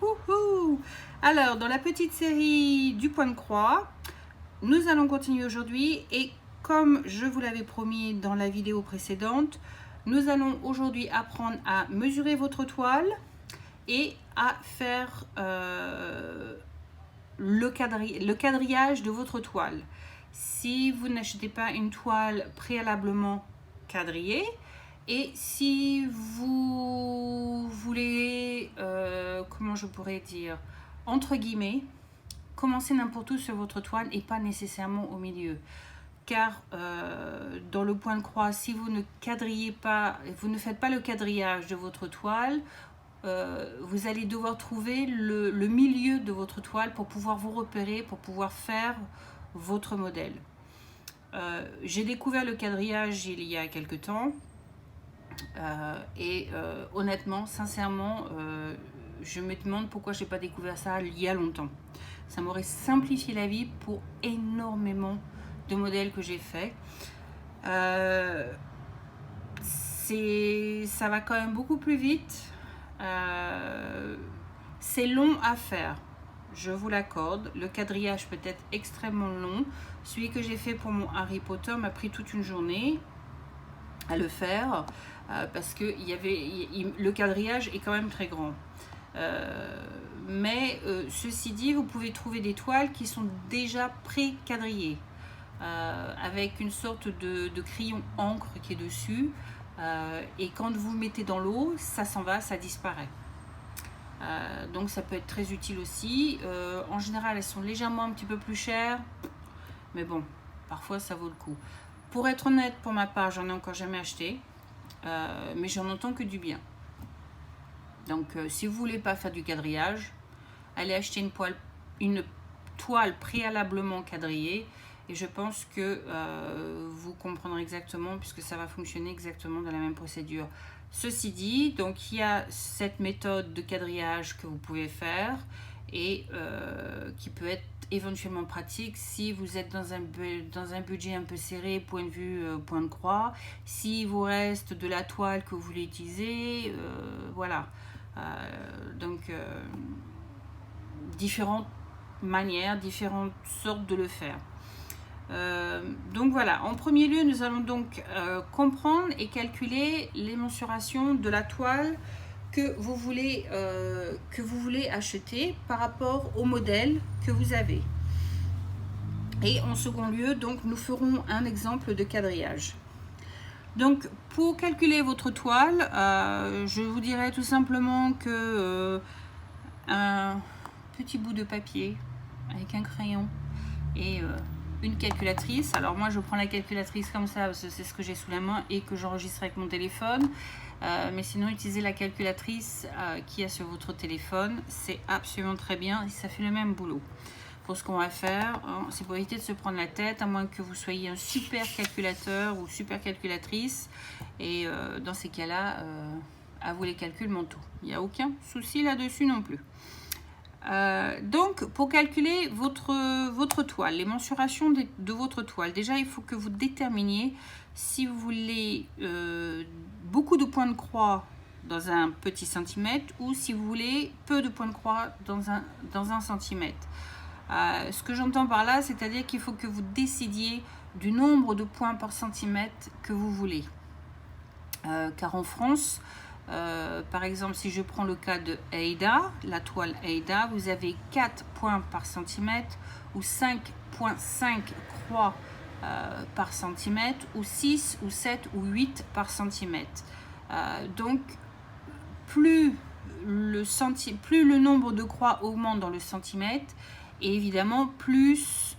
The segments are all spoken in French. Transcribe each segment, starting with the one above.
Wouhou. Alors, dans la petite série du point de croix, nous allons continuer aujourd'hui et comme je vous l'avais promis dans la vidéo précédente, nous allons aujourd'hui apprendre à mesurer votre toile et à faire le quadrillage de votre toile. Si vous n'achetez pas une toile préalablement quadrillée, et si vous voulez, comment je pourrais dire, entre guillemets, commencer n'importe où sur votre toile et pas nécessairement au milieu. Car dans le point de croix, si vous ne quadrillez pas, vous ne faites pas le quadrillage de votre toile, vous allez devoir trouver le milieu de votre toile pour pouvoir vous repérer, pour pouvoir faire votre modèle. J'ai découvert le quadrillage il y a quelque temps. Honnêtement, sincèrement, je me demande pourquoi je n'ai pas découvert ça il y a longtemps. Ça m'aurait simplifié la vie pour énormément de modèles que j'ai fait. Ça va quand même beaucoup plus vite. C'est long à faire, je vous l'accorde. Le quadrillage peut être extrêmement long. Celui que j'ai fait pour mon Harry Potter m'a pris toute une journée à le faire parce que le quadrillage est quand même très grand. Ceci dit, vous pouvez trouver des toiles qui sont déjà pré-quadrillées avec une sorte de crayon encre qui est dessus et quand vous mettez dans l'eau, ça s'en va, ça disparaît. Donc ça peut être très utile aussi. En général, elles sont légèrement un petit peu plus chères, mais bon, parfois ça vaut le coup. Pour être honnête, pour ma part, j'en ai encore jamais acheté, mais j'en entends que du bien. Donc, si vous voulez pas faire du quadrillage, allez acheter une toile préalablement quadrillée, et je pense que vous comprendrez exactement, puisque ça va fonctionner exactement dans la même procédure. Ceci dit, donc il y a cette méthode de quadrillage que vous pouvez faire et qui peut être éventuellement pratique si vous êtes dans un budget un peu serré, point de vue point de croix. Si vous reste de la toile que vous voulez utiliser, voilà. Différentes manières, différentes sortes de le faire. Donc voilà, en premier lieu, nous allons donc comprendre et calculer les mensurations de la toile que vous voulez acheter par rapport au modèle que vous avez. Et en second lieu, donc, nous ferons un exemple de quadrillage. Donc, pour calculer votre toile, je vous dirais tout simplement que un petit bout de papier avec un crayon et une calculatrice. Alors moi, je prends la calculatrice comme ça parce que c'est ce que j'ai sous la main et que j'enregistre avec mon téléphone. Mais sinon, utilisez la calculatrice qu'il y a sur votre téléphone. C'est absolument très bien et ça fait le même boulot. Pour ce qu'on va faire, c'est pour éviter de se prendre la tête, à moins que vous soyez un super calculateur ou super calculatrice. Et dans ces cas-là, à vous les calculs mentaux. Il n'y a aucun souci là-dessus non plus. Donc, pour calculer votre toile, les mensurations de votre toile, déjà, il faut que vous déterminiez si vous voulez beaucoup de points de croix dans un petit centimètre ou si vous voulez peu de points de croix dans un centimètre. Ce que j'entends par là, c'est-à-dire qu'il faut que vous décidiez du nombre de points par centimètre que vous voulez. Car en France, par exemple, si je prends le cas de Aida, la toile Aida, vous avez 4 points par centimètre ou 5,5 croix par centimètre ou 6 ou 7 ou 8 par centimètre. Donc, plus le nombre de croix augmente dans le centimètre, et évidemment, plus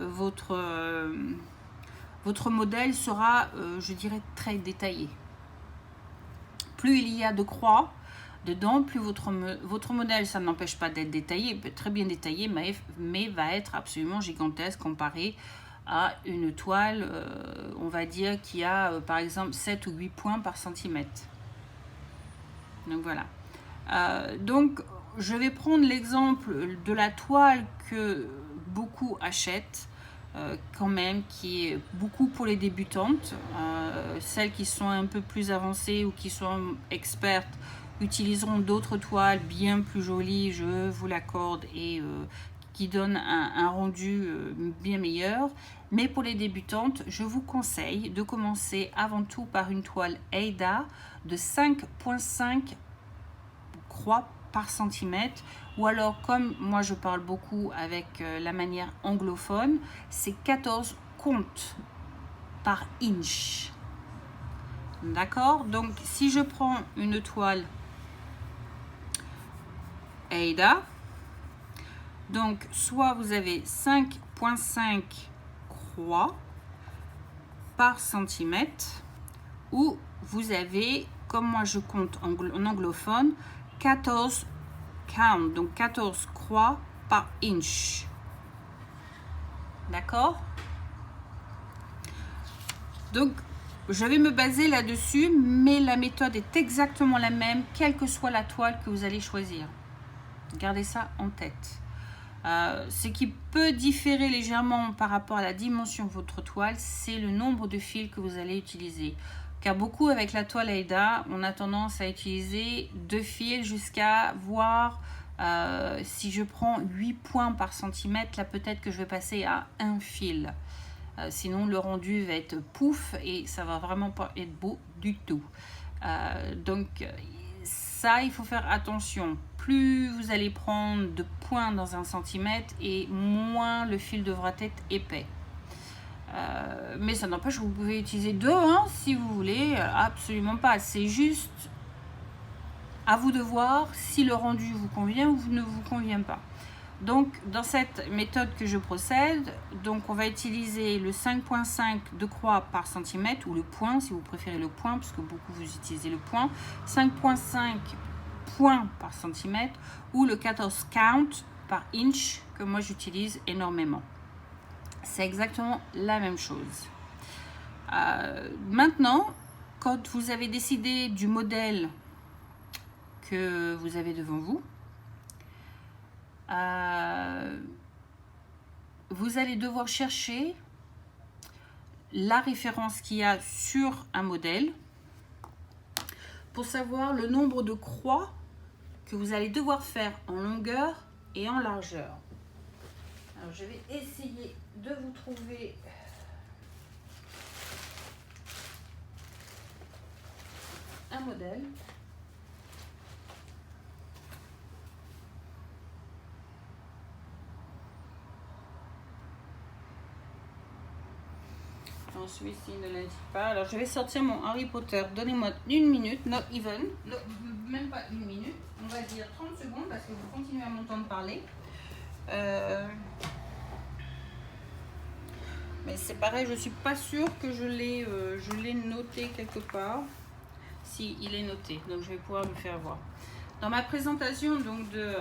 votre modèle sera, je dirais, très détaillé. Plus il y a de croix dedans, plus votre modèle, ça n'empêche pas d'être détaillé, il peut être très bien détaillé, mais va être absolument gigantesque comparé à une toile, on va dire, qui a par exemple 7 ou 8 points par centimètre. Donc voilà. Donc, je vais prendre l'exemple de la toile que beaucoup achètent, quand même, qui est beaucoup pour les débutantes. Celles qui sont un peu plus avancées ou qui sont expertes utiliseront d'autres toiles bien plus jolies, je vous l'accorde, et qui donnent un rendu bien meilleur. Mais pour les débutantes, je vous conseille de commencer avant tout par une toile Aida de 5,5 croix par centimètre, ou alors comme moi je parle beaucoup avec la manière anglophone, c'est 14 comptes par inch. D'accord? Donc si je prends une toile Aida, donc soit vous avez 5,5 croix par centimètre, ou vous avez, comme moi je compte en anglophone, 14 count, donc 14 croix par inch. D'accord? Donc je vais me baser là-dessus, mais la méthode est exactement la même, quelle que soit la toile que vous allez choisir. Gardez ça en tête. Ce qui peut différer légèrement par rapport à la dimension de votre toile, c'est le nombre de fils que vous allez utiliser. Car beaucoup avec la toile Aida, on a tendance à utiliser 2 fils jusqu'à voir, si je prends 8 points par centimètre, là peut-être que je vais passer à 1 fil. Sinon le rendu va être pouf et ça va vraiment pas être beau du tout. Donc ça, il faut faire attention. Plus vous allez prendre de points dans un centimètre et moins le fil devra être épais. Mais ça n'empêche que vous pouvez utiliser 2 si vous voulez, absolument pas. C'est juste à vous de voir si le rendu vous convient ou ne vous convient pas. Donc dans cette méthode que je procède, donc on va utiliser le 5,5 de croix par centimètre, ou le point si vous préférez le point, parce que beaucoup vous utilisez le point, 5,5 points par centimètre, ou le 14 count par inch que moi j'utilise énormément. C'est exactement la même chose. Maintenant, quand vous avez décidé du modèle que vous avez devant vous, vous allez devoir chercher la référence qu'il y a sur un modèle pour savoir le nombre de croix que vous allez devoir faire en longueur et en largeur. Alors je vais essayer de vous trouver un modèle. Celui-ci ne l'indique pas. Alors je vais sortir mon Harry Potter. Donnez-moi une minute, not even, même pas une minute. On va dire 30 secondes parce que vous continuez à m'entendre parler. Mais c'est pareil, je suis pas sûre que je l'ai noté quelque part. Si, il est noté, donc je vais pouvoir le faire voir. Dans ma présentation donc de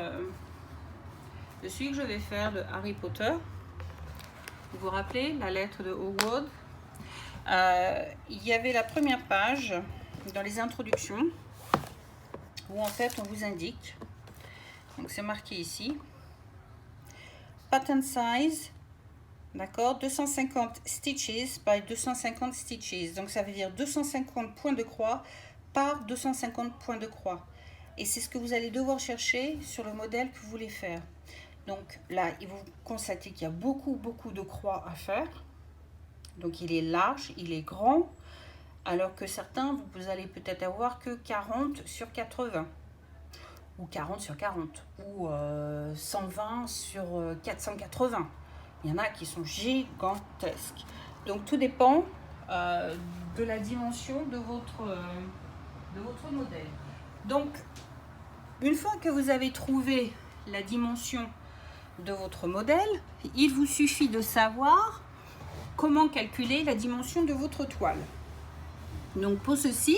celui que je vais faire de Harry Potter, vous vous rappelez la lettre de Hogwarts. Il y avait la première page dans les introductions où en fait on vous indique, donc c'est marqué ici, pattern size, d'accord, 250 stitches by 250 stitches, donc ça veut dire 250 points de croix par 250 points de croix, et c'est ce que vous allez devoir chercher sur le modèle que vous voulez faire. Donc là, vous constatez qu'il y a beaucoup de croix à faire. Donc il est large, il est grand, alors que certains, vous allez peut-être avoir que 40 sur 80, ou 40 sur 40, ou 120 sur 480. Il y en a qui sont gigantesques. Donc tout dépend de la dimension de votre modèle. Donc une fois que vous avez trouvé la dimension de votre modèle, il vous suffit de savoir comment calculer la dimension de votre toile. Donc pour ceci,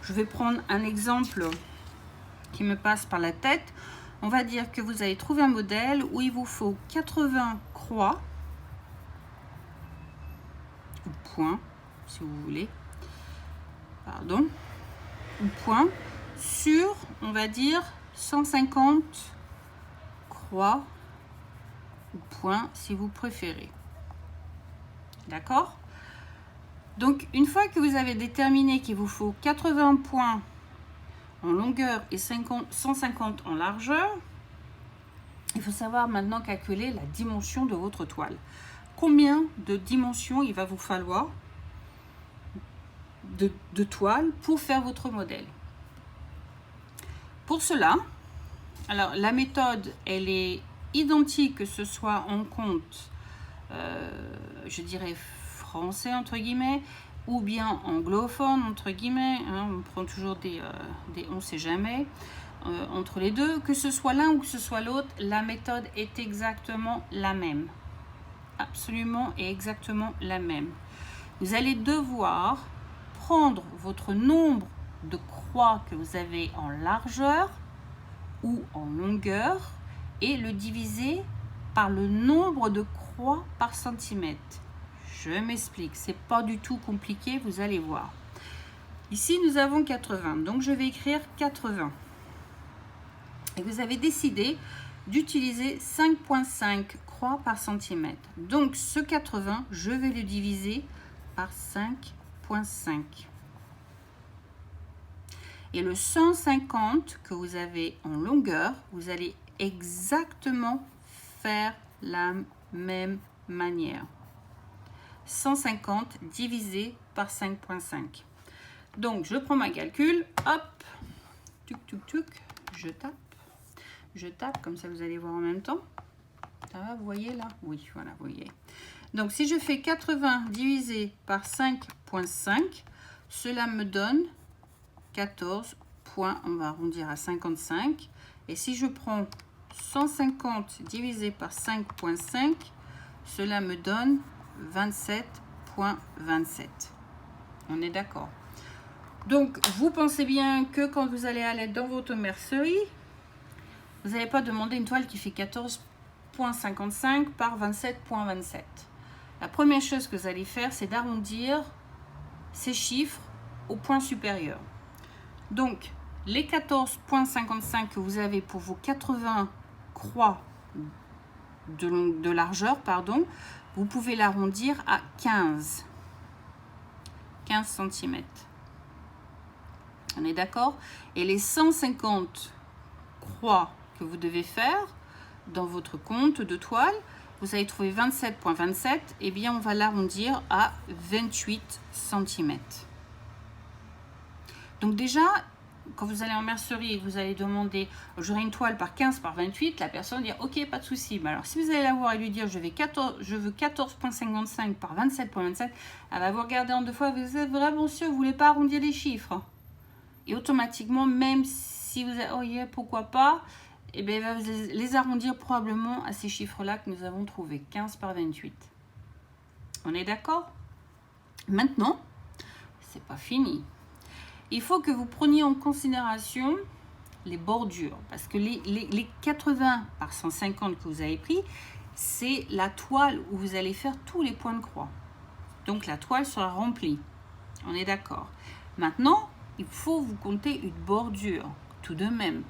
je vais prendre un exemple qui me passe par la tête. On va dire que vous avez trouvé un modèle où il vous faut 80 croix, ou points, si vous voulez, pardon, ou points, sur, on va dire, 150 croix, ou points, si vous préférez. D'accord? Donc, une fois que vous avez déterminé qu'il vous faut 80 points en longueur et 150 en largeur, il faut savoir maintenant calculer la dimension de votre toile. Combien de dimensions il va vous falloir de toile pour faire votre modèle? Pour cela, alors la méthode, elle est identique que ce soit en compte, je dirais français entre guillemets, ou bien anglophone entre guillemets, hein, on prend toujours des on sait jamais, entre les deux, que ce soit l'un ou que ce soit l'autre, la méthode est exactement la même, absolument et exactement la même. Vous allez devoir prendre votre nombre de croix que vous avez en largeur ou en longueur et le diviser par le nombre de croix par centimètre. Je m'explique, c'est pas du tout compliqué, vous allez voir. Ici, nous avons 80, donc je vais écrire 80. Et vous avez décidé d'utiliser 5,5 croix par centimètre. Donc, ce 80, je vais le diviser par 5,5. Et le 150 que vous avez en longueur, vous allez exactement faire la même manière. 150 divisé par 5,5. Donc, je prends ma calcul, hop, tuc, tuc, tuc, je tape, comme ça vous allez voir en même temps. Ça va, vous voyez là? Oui, voilà, vous voyez. Donc, si je fais 80 divisé par 5,5, cela me donne 14 points, on va arrondir à 55. Et si je prends 150 divisé par 5,5, cela me donne 27,27. On est d'accord? Donc, vous pensez bien que quand vous allez aller dans votre mercerie, vous n'allez pas demander une toile qui fait 14,55 par 27,27. La première chose que vous allez faire, c'est d'arrondir ces chiffres au point supérieur. Donc, les 14,55 que vous avez pour vos 80 croix de largeur, pardon, vous pouvez l'arrondir à 15 cm. On est d'accord? Et les 150 croix que vous devez faire dans votre compte de toile, vous allez trouver 27,27, et bien on va l'arrondir à 28 cm. Donc déjà, quand vous allez en mercerie et que vous allez demander, j'aurai une toile par 15 par 28, la personne va dire, ok, pas de souci. Mais alors, si vous allez la voir et lui dire, je veux 14,55 par 27,27, elle va vous regarder en deux fois, vous êtes vraiment sûr, vous ne voulez pas arrondir les chiffres? Et automatiquement, même si vous avez, oh yeah, pourquoi pas, eh bien, elle va les arrondir probablement à ces chiffres-là que nous avons trouvés, 15 par 28. On est d'accord? Maintenant, c'est pas fini. Il faut que vous preniez en considération les bordures, parce que les 80 par 150 que vous avez pris, c'est la toile où vous allez faire tous les points de croix. Donc la toile sera remplie. On est d'accord. Maintenant, il faut vous compter une bordure, tout de même,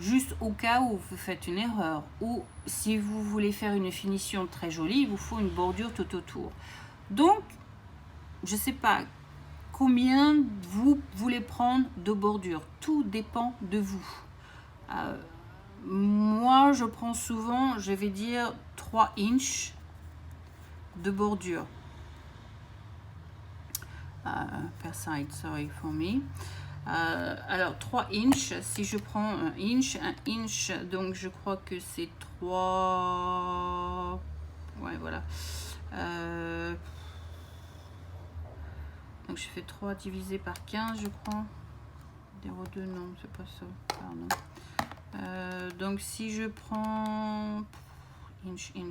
juste au cas où vous faites une erreur, ou si vous voulez faire une finition très jolie, il vous faut une bordure tout autour. Donc, je ne sais pas combien vous voulez prendre de bordure. Tout dépend de vous. Moi, je prends souvent, je vais dire 3 inches de bordure. Per side, sorry for me. Alors, 3 inches, si je prends un inch, donc je crois que c'est 3... Ouais, voilà. Donc je fais 3 divisé par 15, je crois. 0,2, non, c'est pas ça. Pardon. Donc si je prends inch in.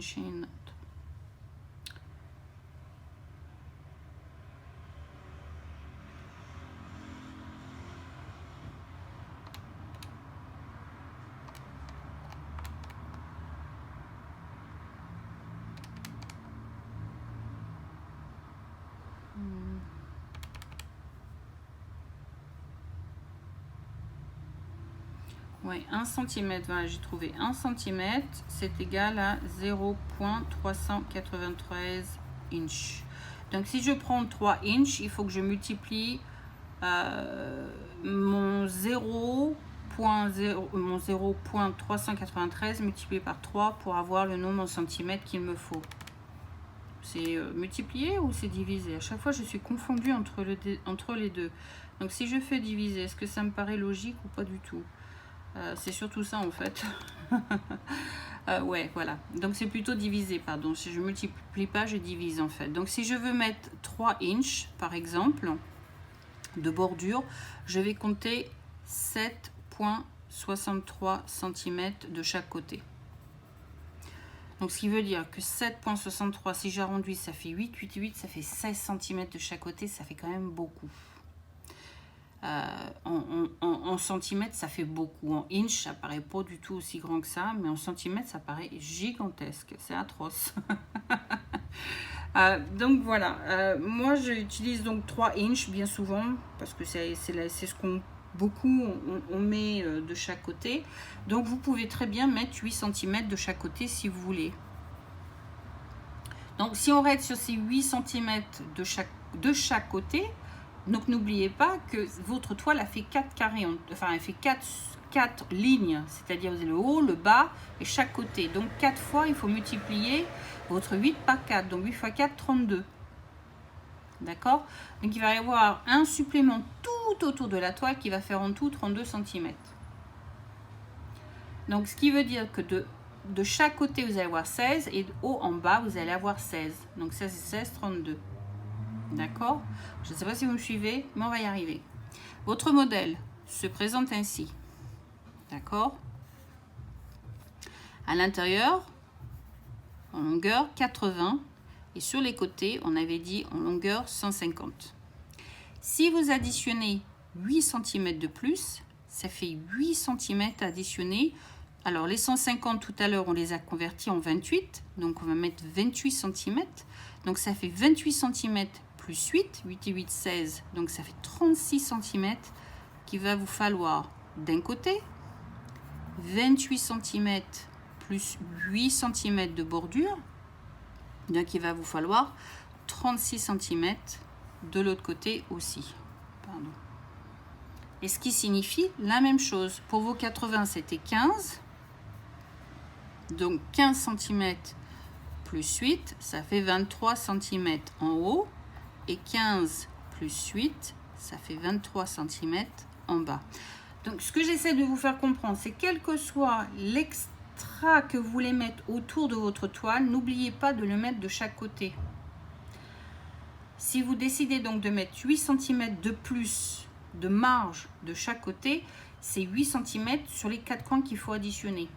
Ouais, 1 cm, voilà, j'ai trouvé 1 cm, c'est égal à 0,393 inch. Donc si je prends 3 inch, il faut que je multiplie mon 0.393 multiplié par 3 pour avoir le nombre en centimètres qu'il me faut. C'est multiplié ou c'est divisé? À chaque fois, je suis confondue entre les deux. Donc, si je fais diviser, est-ce que ça me paraît logique ou pas du tout? C'est surtout ça, en fait. Ouais, voilà. Donc, c'est plutôt divisé, pardon. Si je ne multiplie pas, je divise, en fait. Donc, si je veux mettre 3 inches, par exemple, de bordure, je vais compter 7,63 cm de chaque côté. Donc, ce qui veut dire que 7,63, si j'arrondis, ça fait 8, 8, 8, ça fait 16 cm de chaque côté, ça fait quand même beaucoup. En centimètres, ça fait beaucoup. En inch, ça paraît pas du tout aussi grand que ça, mais en centimètres, ça paraît gigantesque. C'est atroce. Donc voilà, moi j'utilise donc 3 inches bien souvent, parce que c'est ce qu'on on met de chaque côté. Donc vous pouvez très bien mettre 8 cm de chaque côté si vous voulez. Donc si on reste sur ces 8 cm de chaque côté, donc n'oubliez pas que votre toile a fait 4 carrés, enfin elle fait 4 lignes, c'est-à-dire vous avez le haut, le bas et chaque côté. Donc 4 fois, il faut multiplier votre 8 par 4. Donc 8 x 4, 32. D'accord? Donc il va y avoir un supplément tout autour de la toile qui va faire en tout 32 cm. Donc ce qui veut dire que de chaque côté, vous allez avoir 16 et de haut en bas, vous allez avoir 16. Donc 16 et 16, 32. D'accord? Je ne sais pas si vous me suivez, mais on va y arriver. Votre modèle se présente ainsi. D'accord? À l'intérieur, en longueur 80 et sur les côtés, on avait dit en longueur 150. Si vous additionnez 8 cm de plus, ça fait 8 cm additionnés. Alors les 150 tout à l'heure, on les a convertis en 28, donc on va mettre 28 cm. Donc ça fait 28 cm plus 8, 8 et 8, 16, donc ça fait 36 cm qu'il va vous falloir d'un côté, 28 cm plus 8 cm de bordure, donc il va vous falloir 36 cm de l'autre côté aussi. Pardon. Et ce qui signifie la même chose. Pour vos 80, c'était 15, donc 15 cm plus 8, ça fait 23 cm en haut, et 15 plus 8, ça fait 23 cm en bas. Donc, ce que j'essaie de vous faire comprendre, c'est quel que soit l'extra que vous voulez mettre autour de votre toile, n'oubliez pas de le mettre de chaque côté. Si vous décidez donc de mettre 8 cm de plus de marge de chaque côté, c'est 8 cm sur les 4 coins qu'il faut additionner.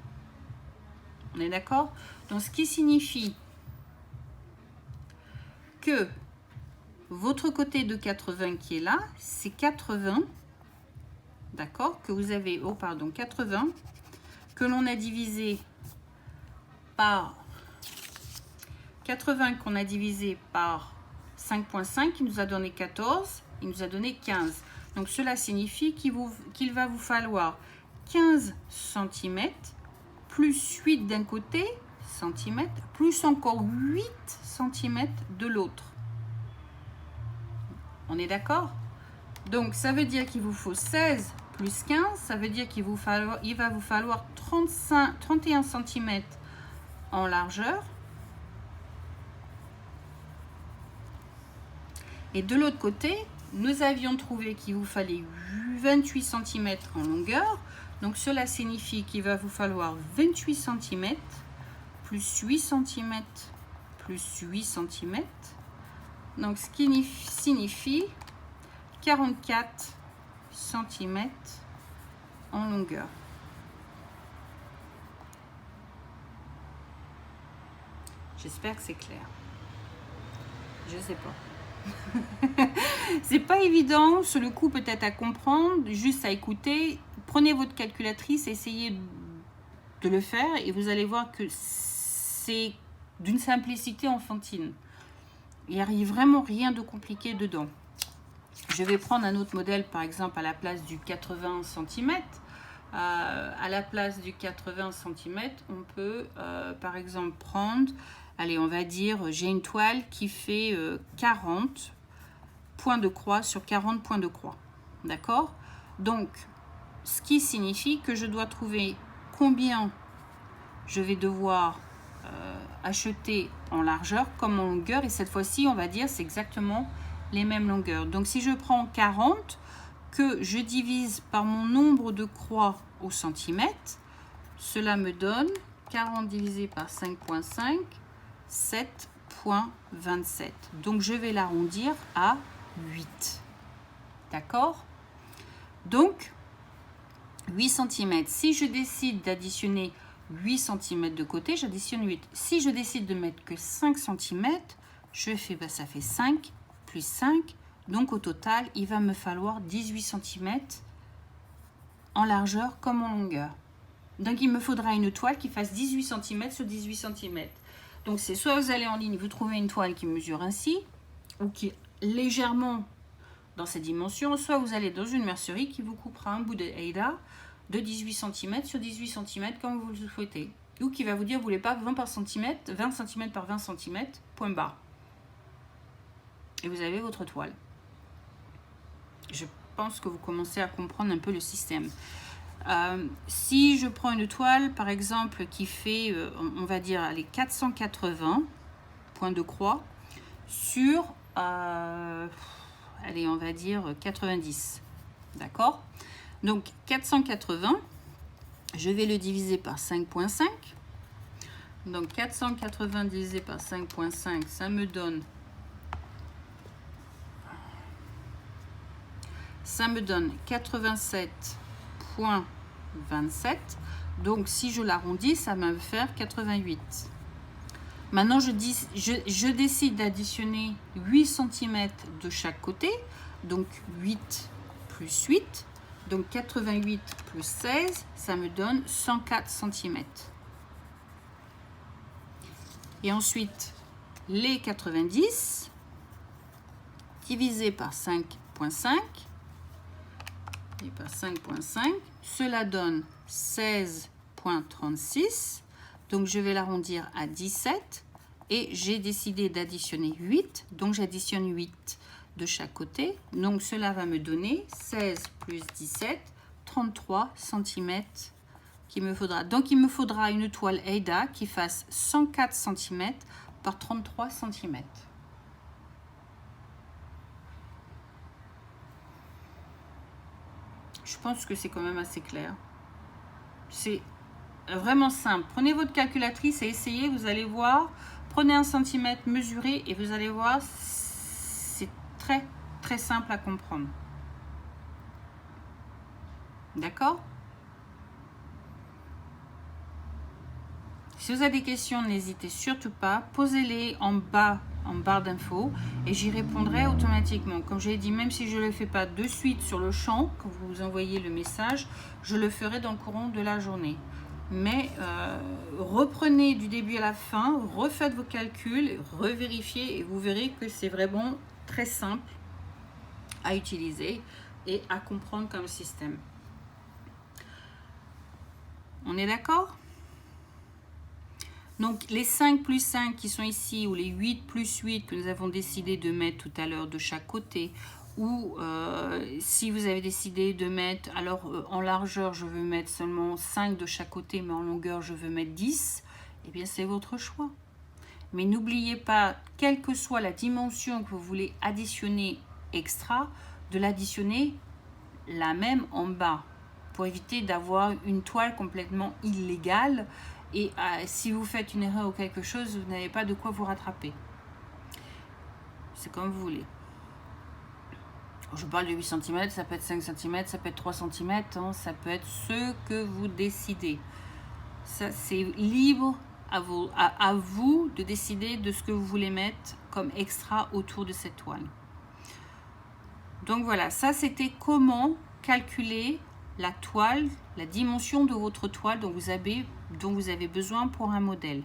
On est d'accord? Donc, ce qui signifie que votre côté de 80 qui est là, c'est 80, d'accord, que vous avez, 80, que l'on a divisé par 80 qu'on a divisé par 5,5, qui nous a donné 14, il nous a donné 15. Donc cela signifie qu'il va vous falloir 15 cm plus 8 d'un côté, cm, plus encore 8 cm de l'autre. On est d'accord? Donc, ça veut dire qu'il vous faut 16 plus 15. Ça veut dire qu'il va vous falloir 31 cm en largeur. Et de l'autre côté, nous avions trouvé qu'il vous fallait 28 cm en longueur. Donc, cela signifie qu'il va vous falloir 28 cm plus 8 cm plus 8 cm. Donc, ce qui signifie 44 cm en longueur. J'espère que c'est clair. Je sais pas. C'est pas évident sur le coup peut-être à comprendre, juste à écouter. Prenez votre calculatrice, essayez de le faire et vous allez voir que c'est d'une simplicité enfantine. Il n'y a vraiment rien de compliqué dedans. Je vais prendre un autre modèle, par exemple, à la place du 80 cm. À la place du 80 cm, on peut, par exemple, prendre, allez, on va dire, j'ai une toile qui fait 40 points de croix sur 40 points de croix. D'accord? Donc, ce qui signifie que je dois trouver combien je vais devoir acheter en largeur comme en longueur. Et cette fois-ci, on va dire, c'est exactement les mêmes longueurs. Donc, si je prends 40, que je divise par mon nombre de croix au centimètre, cela me donne 40 divisé par 5,5, 7,27. Donc, je vais l'arrondir à 8. D'accord? Donc, 8 cm. Si je décide d'additionner 8 cm de côté, j'additionne 8. Si je décide de mettre que 5 cm, je fais, ça fait 5 plus 5. Donc, au total, il va me falloir 18 cm en largeur comme en longueur. Donc, il me faudra une toile qui fasse 18 cm sur 18 cm. Donc, c'est soit vous allez en ligne, vous trouvez une toile qui mesure ainsi, ou qui est légèrement dans ces dimensions, soit vous allez dans une mercerie qui vous coupera un bout de Aida de 18 cm sur 18 cm comme vous le souhaitez. Ou qui va vous dire, vous voulez pas 20 par cm, 20 cm par 20 cm, point barre. Et vous avez votre toile. Je pense que vous commencez à comprendre un peu le système. Si je prends une toile, par exemple, qui fait, on va dire, les 480 points de croix sur, allez, on va dire 90. D'accord? Donc, 480, je vais le diviser par 5,5. Donc, 480 divisé par 5,5, ça me donne 87,27. Donc, si je l'arrondis, ça va me faire 88. Maintenant, je décide d'additionner 8 cm de chaque côté. Donc, 8 plus 8. Donc, 88 plus 16, ça me donne 104 cm. Et ensuite, les 90 divisé par 5,5. Et par 5,5, cela donne 16,36. Donc, je vais l'arrondir à 17. Et j'ai décidé d'additionner 8. Donc, j'additionne 8 de chaque côté. Donc, cela va me donner 16 plus 17, 33 cm qu'il me faudra. Donc, il me faudra une toile Aida qui fasse 104 cm par 33 cm. Je pense que c'est quand même assez clair. C'est vraiment simple. Prenez votre calculatrice et essayez, vous allez voir. Prenez 1 cm, mesurez et vous allez voir, c'est très, très simple à comprendre. D'accord? Si vous avez des questions, n'hésitez surtout pas. Posez-les en barre d'infos et j'y répondrai automatiquement. Comme je l'ai dit, même si je ne le fais pas de suite sur le champ, quand vous envoyez le message, je le ferai dans le courant de la journée. Mais reprenez du début à la fin, refaites vos calculs, revérifiez et vous verrez que c'est vraiment très simple à utiliser et à comprendre comme système. On est d'accord ? Donc, les 5 plus 5 qui sont ici, ou les 8 plus 8 que nous avons décidé de mettre tout à l'heure de chaque côté, ou si vous avez décidé de mettre, alors en largeur, je veux mettre seulement 5 de chaque côté, mais en longueur, je veux mettre 10, eh bien, c'est votre choix. Mais n'oubliez pas, quelle que soit la dimension que vous voulez additionner extra, de l'additionner la même en bas, pour éviter d'avoir une toile complètement illégale. Et si vous faites une erreur ou quelque chose, vous n'avez pas de quoi vous rattraper. C'est comme vous voulez. Je parle de 8 cm, ça peut être 5 cm, ça peut être 3 cm, hein, ça peut être ce que vous décidez. Ça, c'est libre à vous de décider de ce que vous voulez mettre comme extra autour de cette toile. Donc voilà, ça c'était comment calculer la toile, la dimension de votre toile dont vous avez besoin pour un modèle.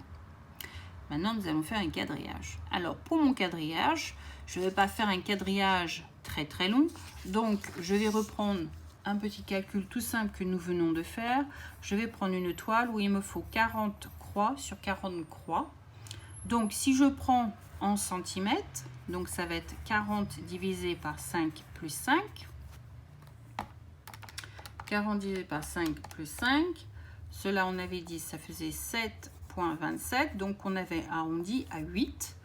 Maintenant, nous allons faire un quadrillage. Alors, pour mon quadrillage, je ne vais pas faire un quadrillage très très long. Donc, je vais reprendre un petit calcul tout simple que nous venons de faire. Je vais prendre une toile où il me faut 40 croix sur 40 croix. Donc, si je prends en centimètres, donc ça va être 40 divisé par 5 plus 5. 40 divisé par 5 plus 5. Cela, on avait dit, ça faisait 7,27. Donc, on avait arrondi à 8.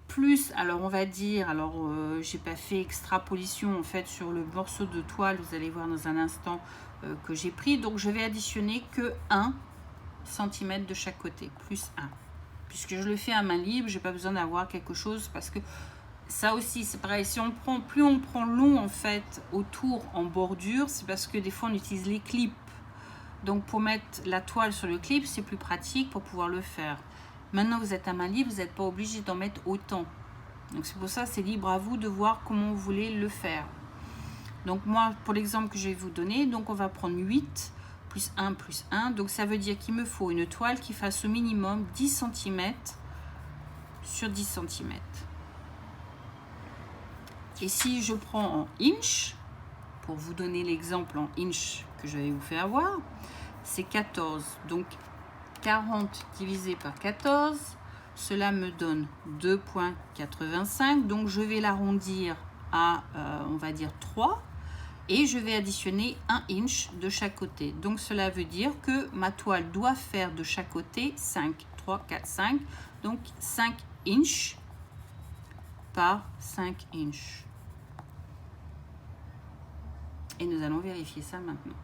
Plus, alors on va dire, alors j'ai pas fait extrapolition en fait sur le morceau de toile, vous allez voir dans un instant que j'ai pris. Donc, je vais additionner que 1 cm de chaque côté, plus 1. Puisque je le fais à main libre, j'ai pas besoin d'avoir quelque chose parce que ça aussi c'est pareil, si on prend, plus on prend long en fait autour en bordure, c'est parce que des fois on utilise les clips. Donc pour mettre la toile sur le clip, c'est plus pratique pour pouvoir le faire. Maintenant vous êtes à main libre, vous n'êtes pas obligé d'en mettre autant. Donc c'est pour ça, c'est libre à vous de voir comment vous voulez le faire. Donc moi, pour l'exemple que je vais vous donner, donc on va prendre 8 plus 1 plus 1. Donc ça veut dire qu'il me faut une toile qui fasse au minimum 10 cm sur 10 cm. Et si je prends en inch, pour vous donner l'exemple en inch que je vais vous faire voir, c'est 14. Donc 40 divisé par 14, cela me donne 2,85. Donc je vais l'arrondir à, on va dire 3. Et je vais additionner 1 inch de chaque côté. Donc cela veut dire que ma toile doit faire de chaque côté 5, 3, 4, 5. Donc 5 inch par 5 inch. Et nous allons vérifier ça maintenant.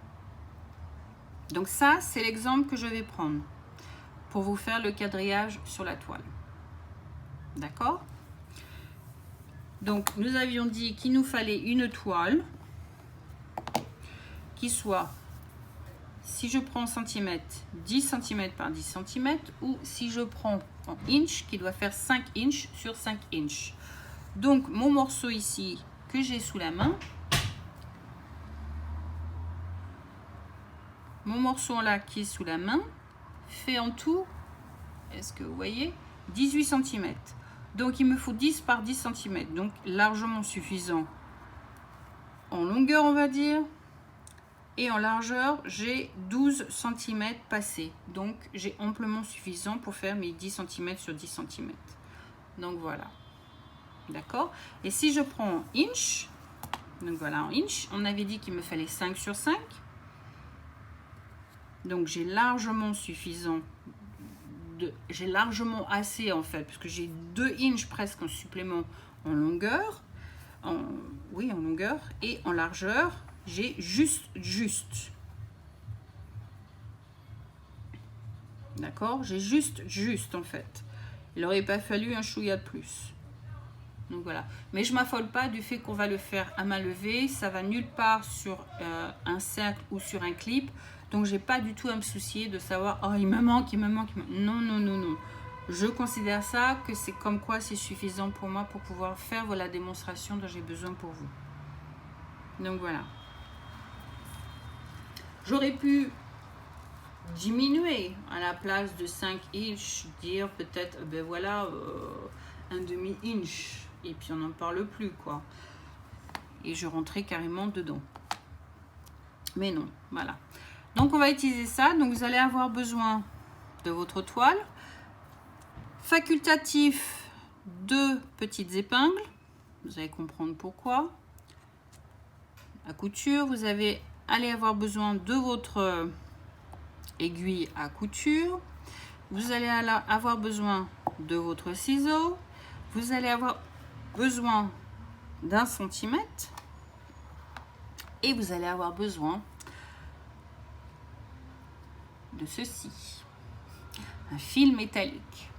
Donc ça, c'est l'exemple que je vais prendre pour vous faire le quadrillage sur la toile. D'accord? Donc nous avions dit qu'il nous fallait une toile qui soit, si je prends en centimètres, 10 cm par 10 cm, ou si je prends en inch, qui doit faire 5 inch sur 5 inch. Donc mon morceau ici que j'ai sous la main, mon morceau là qui est sous la main, fait en tout, est-ce que vous voyez, 18 cm. Donc il me faut 10 par 10 cm, donc largement suffisant en longueur on va dire. Et en largeur, j'ai 12 cm passés. Donc, j'ai amplement suffisant pour faire mes 10 cm sur 10 cm. Donc, voilà. D'accord? Et si je prends en inch, donc voilà, en inch, on avait dit qu'il me fallait 5 sur 5. Donc, j'ai largement suffisant. J'ai largement assez, en fait, puisque j'ai 2 inches presque en supplément en longueur. Oui, en longueur. Et en largeur, j'ai juste. D'accord? J'ai juste en fait. Il n'aurait pas fallu un chouïa de plus. Donc voilà. Mais je ne m'affole pas du fait qu'on va le faire à main levée. Ça va nulle part sur un cercle ou sur un clip. Donc j'ai pas du tout à me soucier de savoir, oh il me manque. Non. Je considère ça que c'est comme quoi c'est suffisant pour moi pour pouvoir faire la démonstration dont j'ai besoin pour vous. Donc voilà. J'aurais pu diminuer à la place de 5 inch, dire peut-être, ben voilà, un demi-inch, et puis on n'en parle plus, quoi. Et je rentrais carrément dedans. Mais non, voilà. Donc on va utiliser ça. Donc vous allez avoir besoin de votre toile. Facultatif, 2 petites épingles. Vous allez comprendre pourquoi. À couture, vous allez avoir besoin de votre aiguille à couture. Vous allez avoir besoin de votre ciseau. Vous allez avoir besoin d'1 centimètre. Et vous allez avoir besoin de ceci. Un fil métallique.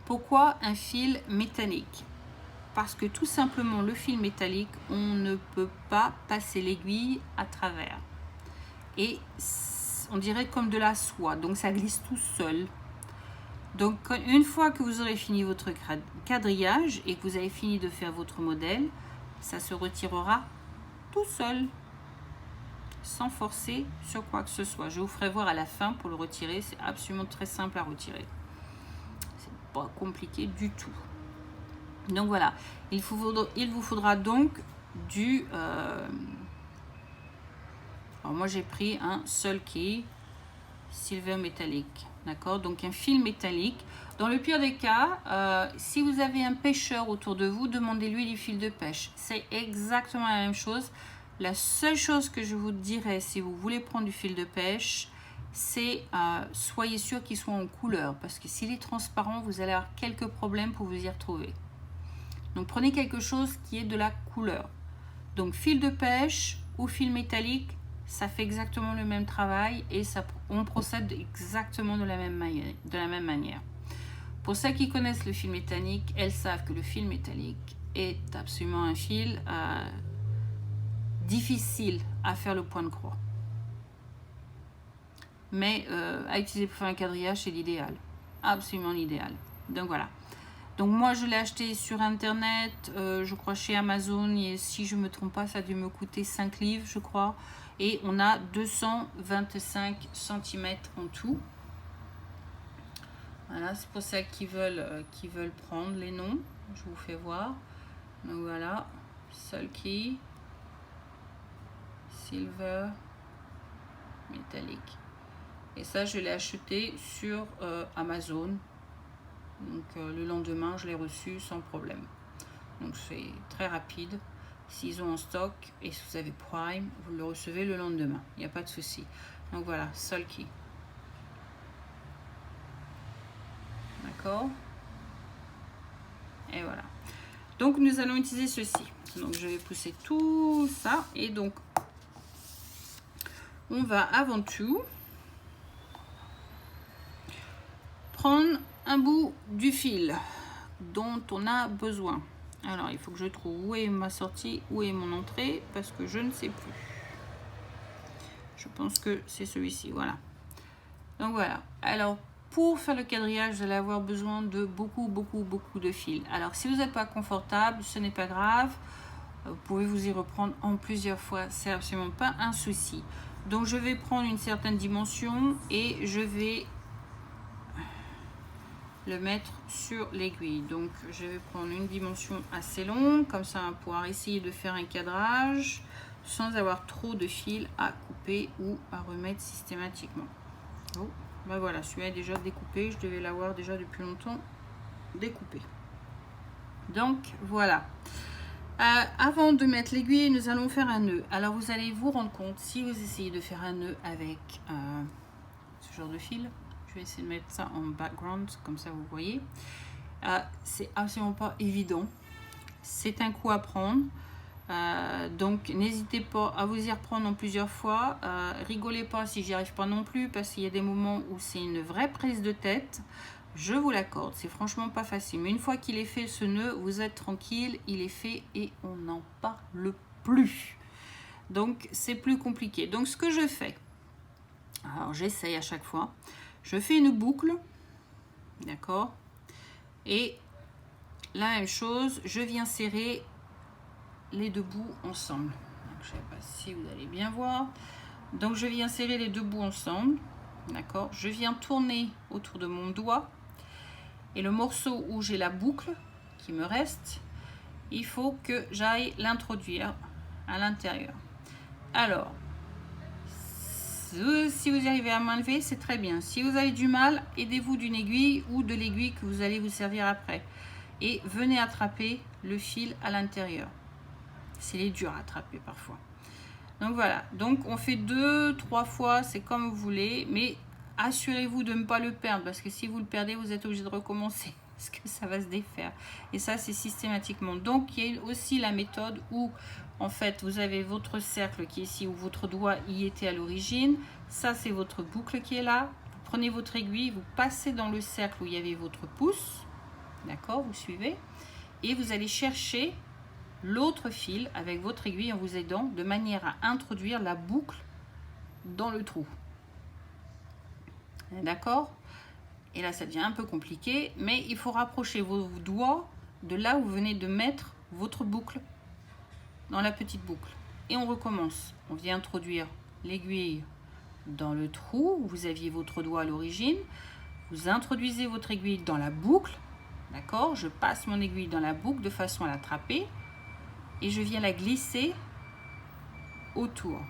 Pourquoi un fil métallique? Parce que tout simplement le fil métallique, on ne peut pas passer l'aiguille à travers. Et on dirait comme de la soie, donc ça glisse tout seul. Donc une fois que vous aurez fini votre quadrillage et que vous avez fini de faire votre modèle, ça se retirera tout seul, sans forcer sur quoi que ce soit. Je vous ferai voir à la fin pour le retirer, c'est absolument très simple à retirer. C'est pas compliqué du tout. Donc voilà, il vous faudra donc du... alors moi j'ai pris un sulky silver métallique, d'accord? Donc un fil métallique. Dans le pire des cas, si vous avez un pêcheur autour de vous, demandez-lui du fil de pêche. C'est exactement la même chose. La seule chose que je vous dirais si vous voulez prendre du fil de pêche, c'est soyez sûr qu'il soit en couleur, parce que s'il est transparent, vous allez avoir quelques problèmes pour vous y retrouver. Donc prenez quelque chose qui est de la couleur. Donc fil de pêche ou fil métallique, ça fait exactement le même travail et on procède exactement de la même manière. Pour celles qui connaissent le fil métallique, elles savent que le fil métallique est absolument un fil difficile à faire le point de croix. Mais à utiliser pour faire un quadrillage, c'est l'idéal. Absolument l'idéal. Donc voilà. Donc moi, je l'ai acheté sur Internet, je crois chez Amazon. Et si je ne me trompe pas, ça a dû me coûter 5 livres, je crois. Et on a 225 cm en tout. Voilà, c'est pour celles qui veulent prendre les noms. Je vous fais voir. Donc voilà, Sulky, Silver, métallique. Et ça, je l'ai acheté sur Amazon. Donc le lendemain, je l'ai reçu sans problème. Donc c'est très rapide. S'ils ont en stock et si vous avez Prime, vous le recevez le lendemain. Il n'y a pas de souci. Donc voilà, Sulky. D'accord. Et voilà. Donc nous allons utiliser ceci. Donc je vais pousser tout ça. Et donc on va avant tout prendre un bout du fil dont on a besoin. Alors il faut que je trouve où est ma sortie, où est mon entrée, parce que je ne sais plus. Je pense que c'est celui-ci, voilà. Donc voilà. Alors pour faire le quadrillage, vous allez avoir besoin de beaucoup de fils. Alors si vous n'êtes pas confortable, ce n'est pas grave. Vous pouvez vous y reprendre en plusieurs fois, c'est absolument pas un souci. Donc je vais prendre une certaine dimension et je vais le mettre sur l'aiguille. Donc je vais prendre une dimension assez longue, comme ça on va pouvoir essayer de faire un cadrage sans avoir trop de fils à couper ou à remettre systématiquement. Oh, ben voilà, celui-là est déjà découpé, je devais l'avoir déjà depuis longtemps découpé. Donc voilà. Avant de mettre l'aiguille, nous allons faire un nœud. Alors vous allez vous rendre compte, si vous essayez de faire un nœud avec ce genre de fil, je vais essayer de mettre ça en background, comme ça vous voyez. C'est absolument pas évident. C'est un coup à prendre. Donc n'hésitez pas à vous y reprendre en plusieurs fois. Rigolez pas si j'y arrive pas non plus, parce qu'il y a des moments où c'est une vraie prise de tête. Je vous l'accorde, c'est franchement pas facile. Mais une fois qu'il est fait ce nœud, vous êtes tranquille, il est fait et on n'en parle plus. Donc c'est plus compliqué. Donc ce que je fais, alors j'essaye à chaque fois, je fais une boucle, d'accord, et la même chose, je viens serrer les deux bouts ensemble. Donc, je ne sais pas si vous allez bien voir. Donc je viens serrer les deux bouts ensemble, d'accord. Je viens tourner autour de mon doigt et le morceau où j'ai la boucle qui me reste, il faut que j'aille l'introduire à l'intérieur. Alors, si vous arrivez à m'enlever, c'est très bien. Si vous avez du mal, aidez-vous d'une aiguille ou de l'aiguille que vous allez vous servir après. Et venez attraper le fil à l'intérieur. C'est dur à attraper parfois. Donc voilà, donc on fait 2-3 fois, c'est comme vous voulez, mais assurez-vous de ne pas le perdre, parce que si vous le perdez, vous êtes obligé de recommencer, parce que ça va se défaire. Et ça, c'est systématiquement. Donc il y a aussi la méthode où, en fait, vous avez votre cercle qui est ici, où votre doigt y était à l'origine. Ça, c'est votre boucle qui est là. Vous prenez votre aiguille, vous passez dans le cercle où il y avait votre pouce. D'accord, vous suivez. Et vous allez chercher l'autre fil avec votre aiguille en vous aidant de manière à introduire la boucle dans le trou. D'accord? Et là, ça devient un peu compliqué, mais il faut rapprocher vos doigts de là où vous venez de mettre votre boucle dans la petite boucle. Et on recommence. On vient introduire l'aiguille dans le trou où vous aviez votre doigt à l'origine. Vous introduisez votre aiguille dans la boucle. D'accord? Je passe mon aiguille dans la boucle de façon à l'attraper. Et je viens la glisser autour.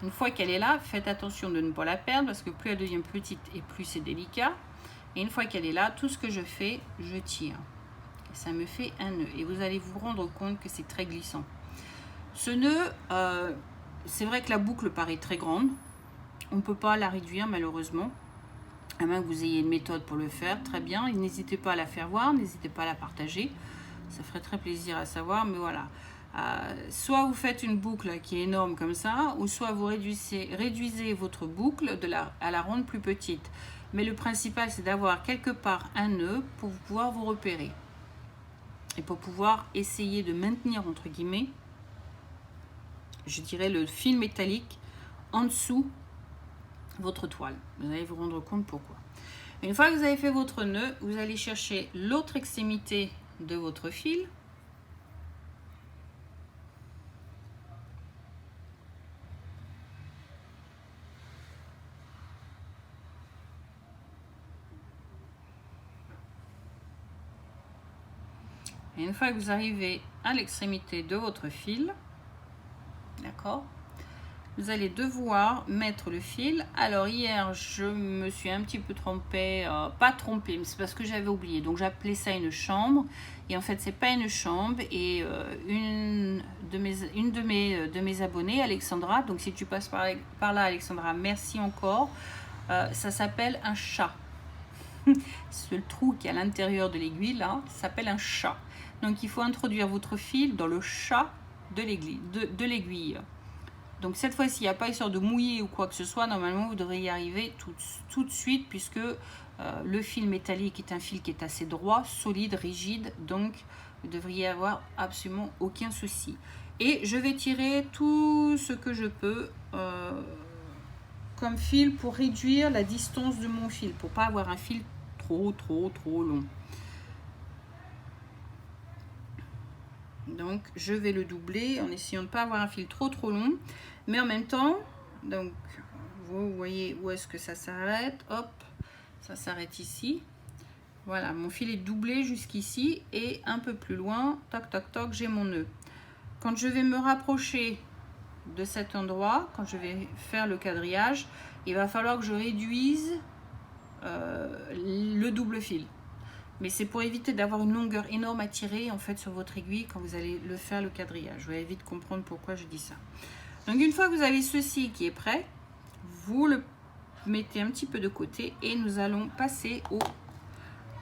Une fois qu'elle est là, faites attention de ne pas la perdre, parce que plus elle devient petite et plus c'est délicat. Et une fois qu'elle est là, tout ce que je fais, je tire. Et ça me fait un nœud. Et vous allez vous rendre compte que c'est très glissant. Ce nœud, c'est vrai que la boucle paraît très grande. On ne peut pas la réduire malheureusement. À moins que vous ayez une méthode pour le faire, très bien. Et n'hésitez pas à la faire voir, n'hésitez pas à la partager. Ça ferait très plaisir à savoir, mais voilà. Soit vous faites une boucle qui est énorme comme ça, ou soit vous réduisez votre boucle à la rendre plus petite. Mais le principal, c'est d'avoir quelque part un nœud pour pouvoir vous repérer. Et pour pouvoir essayer de maintenir, entre guillemets, je dirais le fil métallique en dessous votre toile. Vous allez vous rendre compte pourquoi. Une fois que vous avez fait votre nœud, vous allez chercher l'autre extrémité de votre fil. Et une fois que vous arrivez à l'extrémité de votre fil, d'accord, vous allez devoir mettre le fil. Alors hier, je me suis un petit peu trompée, pas trompée, mais c'est parce que j'avais oublié. Donc j'appelais ça une chambre. Et en fait, c'est pas une chambre. Et une de mes abonnées, Alexandra, donc si tu passes par là, Alexandra, merci encore. Ça s'appelle un chat. Ce trou qui est à l'intérieur de l'aiguille, là, s'appelle un chat. Donc il faut introduire votre fil dans le chat de l'aiguille. Donc cette fois-ci, il n'y a pas histoire de mouiller ou quoi que ce soit. Normalement, vous devriez y arriver tout de suite puisque le fil métallique est un fil qui est assez droit, solide, rigide. Donc, vous devriez avoir absolument aucun souci. Et je vais tirer tout ce que je peux comme fil pour réduire la distance de mon fil, pour pas avoir un fil trop long. Donc je vais le doubler en essayant de ne pas avoir un fil trop long, mais en même temps, donc vous voyez où est-ce que ça s'arrête. Hop, ça s'arrête ici. Voilà, mon fil est doublé jusqu'ici et un peu plus loin, toc toc toc, j'ai mon nœud. Quand je vais me rapprocher de cet endroit, quand je vais faire le quadrillage, il va falloir que je réduise le double fil. Mais c'est pour éviter d'avoir une longueur énorme à tirer en fait sur votre aiguille quand vous allez le faire le quadrillage. Vous allez vite comprendre pourquoi je dis ça. Donc une fois que vous avez ceci qui est prêt, vous le mettez un petit peu de côté et nous allons passer aux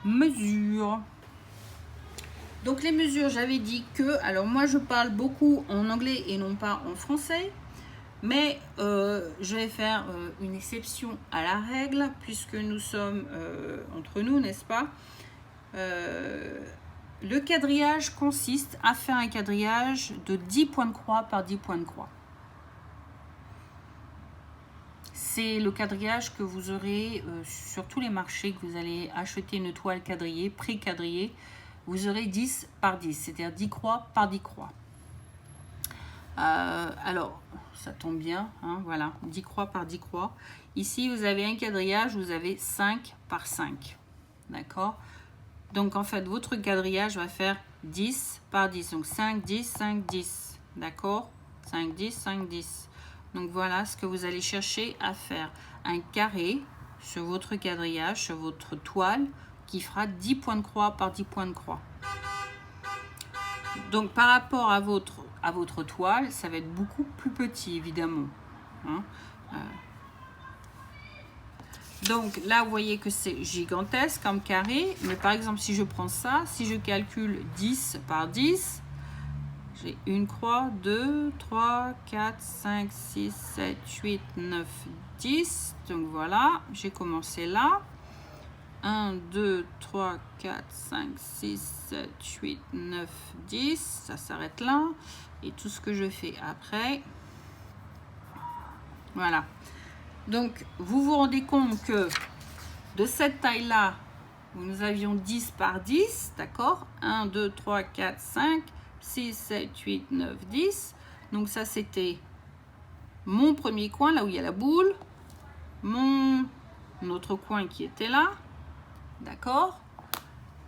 mesures. Donc les mesures, j'avais dit que, alors moi je parle beaucoup en anglais et non pas en français, mais je vais faire une exception à la règle puisque nous sommes entre nous, n'est-ce pas? Le quadrillage consiste à faire un quadrillage de 10 points de croix par 10 points de croix. C'est le quadrillage que vous aurez sur tous les marchés que vous allez acheter une toile quadrillée, pré-quadrillée. Vous aurez 10 par 10, c'est-à-dire 10 croix par 10 croix. Alors, ça tombe bien, hein, voilà, 10 croix par 10 croix. Ici, vous avez un quadrillage, vous avez 5 par 5, d'accord? Donc, en fait, votre quadrillage va faire 10 par 10. Donc, 5, 10, 5, 10. D'accord? 5, 10, 5, 10. Donc, voilà ce que vous allez chercher à faire. Un carré sur votre quadrillage, sur votre toile, qui fera 10 points de croix par 10 points de croix. Donc, par rapport à votre toile, ça va être beaucoup plus petit, évidemment. Hein? Donc là, vous voyez que c'est gigantesque comme carré. Mais par exemple, si je prends ça, si je calcule 10 par 10, j'ai une croix, 2, 3, 4, 5, 6, 7, 8, 9, 10. Donc voilà, j'ai commencé là. 1, 2, 3, 4, 5, 6, 7, 8, 9, 10. Ça s'arrête là. Et tout ce que je fais après. Voilà. Donc, vous vous rendez compte que de cette taille-là, nous avions 10 par 10, d'accord? 1, 2, 3, 4, 5, 6, 7, 8, 9, 10. Donc, ça, c'était mon premier coin, là où il y a la boule. Mon autre coin qui était là, d'accord?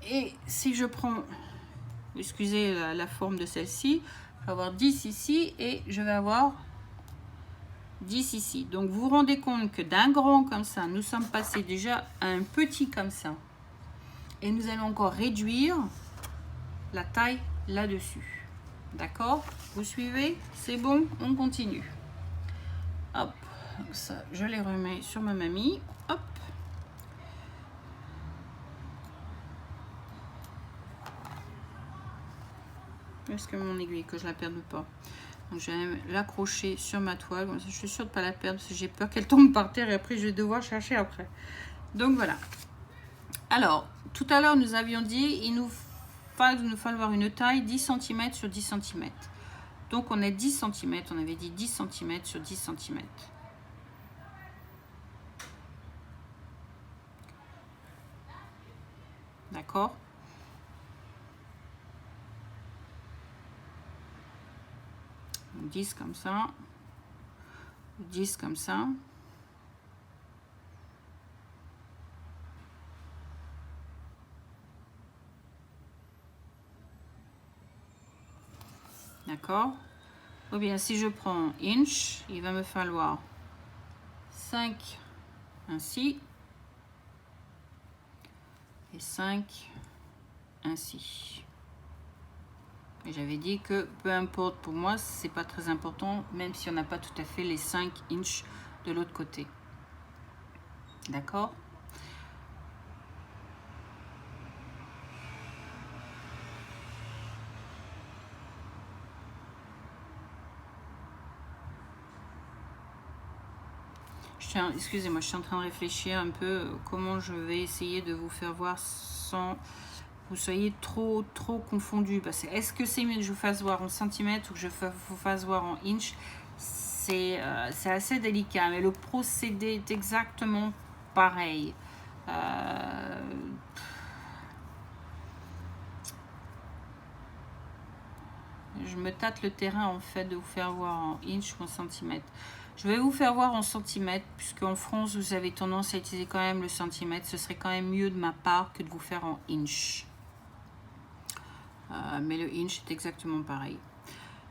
Et si je prends, excusez la forme de celle-ci, je vais avoir 10 ici et je vais avoir 10 ici. Donc, vous vous rendez compte que d'un grand comme ça, nous sommes passés déjà à un petit comme ça. Et nous allons encore réduire la taille là-dessus. D'accord? Vous suivez? C'est bon? On continue. Hop, donc ça, je les remets sur ma mamie. Hop. Est-ce que mon aiguille, que je la perde pas? Donc je vais l'accrocher sur ma toile. Bon, je suis sûre de ne pas la perdre parce que j'ai peur qu'elle tombe par terre et après je vais devoir chercher après. Donc voilà. Alors, tout à l'heure nous avions dit il nous falloir une taille 10 cm sur 10 cm. Donc on a 10 cm, on avait dit 10 cm sur 10 cm. D'accord? Donc 10 comme ça. 10 comme ça. D'accord? Ou bien si je prends inch, il va me falloir 5 ainsi et 5 ainsi. Et j'avais dit que peu importe, pour moi c'est pas très important, même si on n'a pas tout à fait les 5 inches de l'autre côté. D'accord? Excusez-moi, je suis en train de réfléchir un peu comment je vais essayer de vous faire voir sans que vous soyez trop confondus. Est-ce que c'est mieux que je vous fasse voir en centimètres ou que je vous fasse voir en inch? C'est assez délicat, mais le procédé est exactement pareil. Je me tâte le terrain en fait de vous faire voir en inch ou en centimètres. Je vais vous faire voir en centimètres, puisque en France, vous avez tendance à utiliser quand même le centimètre. Ce serait quand même mieux de ma part que de vous faire en inch. Mais le inch est exactement pareil.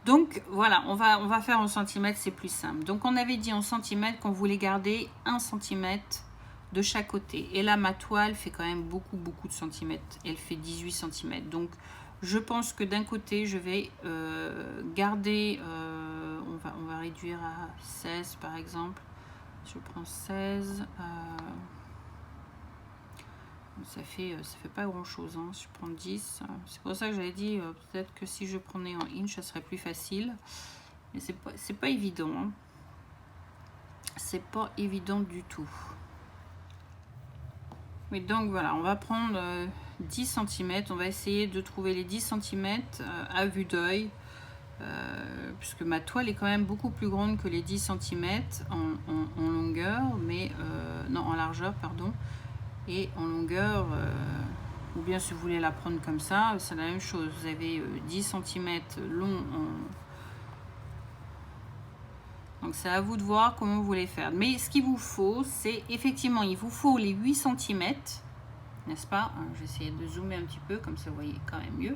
Donc, voilà, on va faire en centimètres, c'est plus simple. Donc, on avait dit en centimètres qu'on voulait garder 1 centimètre de chaque côté. Et là, ma toile fait quand même beaucoup de centimètres. Elle fait 18 centimètres. Donc, je pense que d'un côté, je vais garder, on va réduire à 16 par exemple. Je prends 16, ça fait pas grand chose, hein. Je prends 10, c'est pour ça que j'avais dit peut-être que si je prenais en inch, ça serait plus facile. Mais c'est pas évident, hein. C'est pas évident du tout. Oui, donc voilà, on va prendre 10 cm, on va essayer de trouver les 10 cm à vue d'œil, puisque ma toile est quand même beaucoup plus grande que les 10 cm en longueur, mais non, en largeur, pardon, et en longueur, ou bien si vous voulez la prendre comme ça, c'est la même chose. Vous avez 10 cm long donc c'est à vous de voir comment vous voulez faire. Mais ce qu'il vous faut, c'est effectivement, il vous faut les 8 cm, n'est-ce pas? Je vais essayer de zoomer un petit peu, comme ça vous voyez quand même mieux.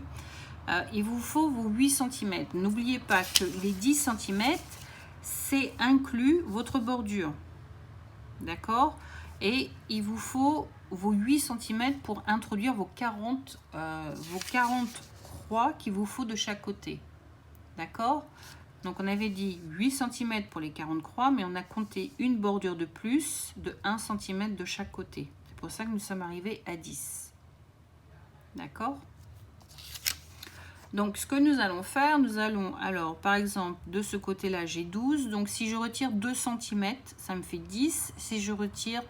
Il vous faut vos 8 cm. N'oubliez pas que les 10 cm, c'est inclus votre bordure. D'accord? Et il vous faut vos 8 cm pour introduire vos 40 croix qu'il vous faut de chaque côté. D'accord? Donc on avait dit 8 cm pour les 40 croix, mais on a compté une bordure de plus de 1 cm de chaque côté. C'est pour ça que nous sommes arrivés à 10. D'accord? Donc ce que nous allons faire, nous allons, alors par exemple de ce côté-là j'ai 12, donc si je retire 2 cm, ça me fait 10. Si je retire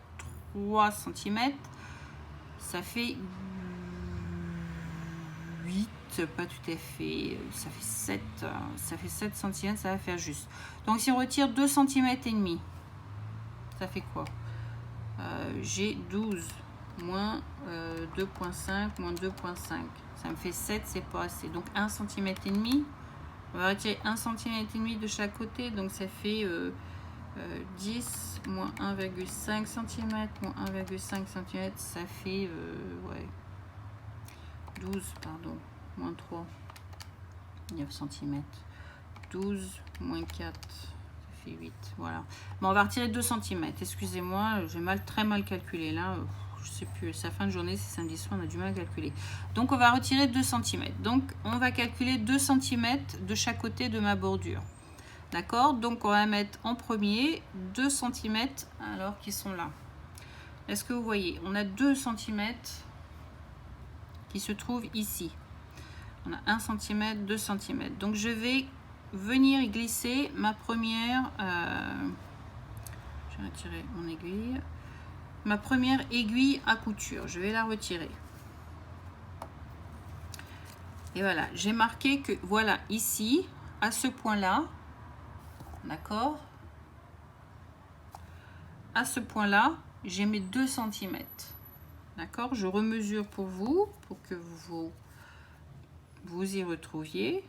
3 cm, ça fait 8. Pas tout à fait, ça fait 7 cm, ça va faire juste. Donc si on retire 2 cm et demi, ça fait quoi? J'ai 12 moins 2,5 moins 2,5, ça me fait 7, c'est pas assez. Donc 1 cm et demi, on va retirer 1 cm et demi de chaque côté, donc ça fait 10 moins 1,5 cm moins 1,5 cm, ça fait ouais, 12, pardon, moins 3, 9 cm. 12 moins 4, ça fait 8. Voilà. Bon, on va retirer 2 cm. Excusez-moi, j'ai très mal calculé là. je sais plus, c'est la fin de journée, c'est samedi soir, on a du mal à calculer. Donc on va retirer 2 cm. Donc on va calculer 2 cm de chaque côté de ma bordure. D'accord? Donc on va mettre en premier 2 cm alors qu'ils sont là. Est-ce que vous voyez? On a 2 cm qui se trouvent ici. On a 1 cm, 2 cm. Donc je vais venir y glisser ma première... je vais retirer mon aiguille. Ma première aiguille à couture. Je vais la retirer. Et voilà, j'ai marqué que, voilà, ici, à ce point-là, d'accord? À ce point-là, j'ai mes 2 cm. D'accord? Je remesure pour vous, pour que vous y retrouviez.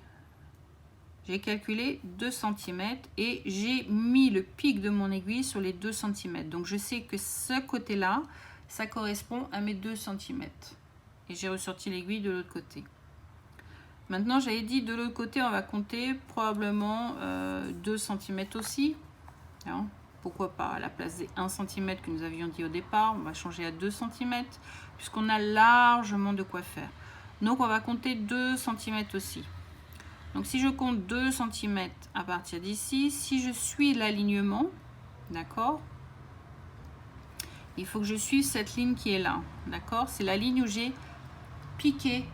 J'ai calculé 2 cm et j'ai mis le pic de mon aiguille sur les 2 cm. Donc je sais que ce côté-là, ça correspond à mes 2 cm. Et j'ai ressorti l'aiguille de l'autre côté. Maintenant, j'avais dit de l'autre côté, on va compter probablement 2 cm aussi. Hein, pourquoi pas, à la place des 1 cm que nous avions dit au départ, on va changer à 2 cm, puisqu'on a largement de quoi faire. Donc on va compter 2 cm aussi. Donc si je compte 2 cm à partir d'ici, si je suis l'alignement, d'accord, il faut que je suive cette ligne qui est là, d'accord, c'est la ligne où j'ai piqué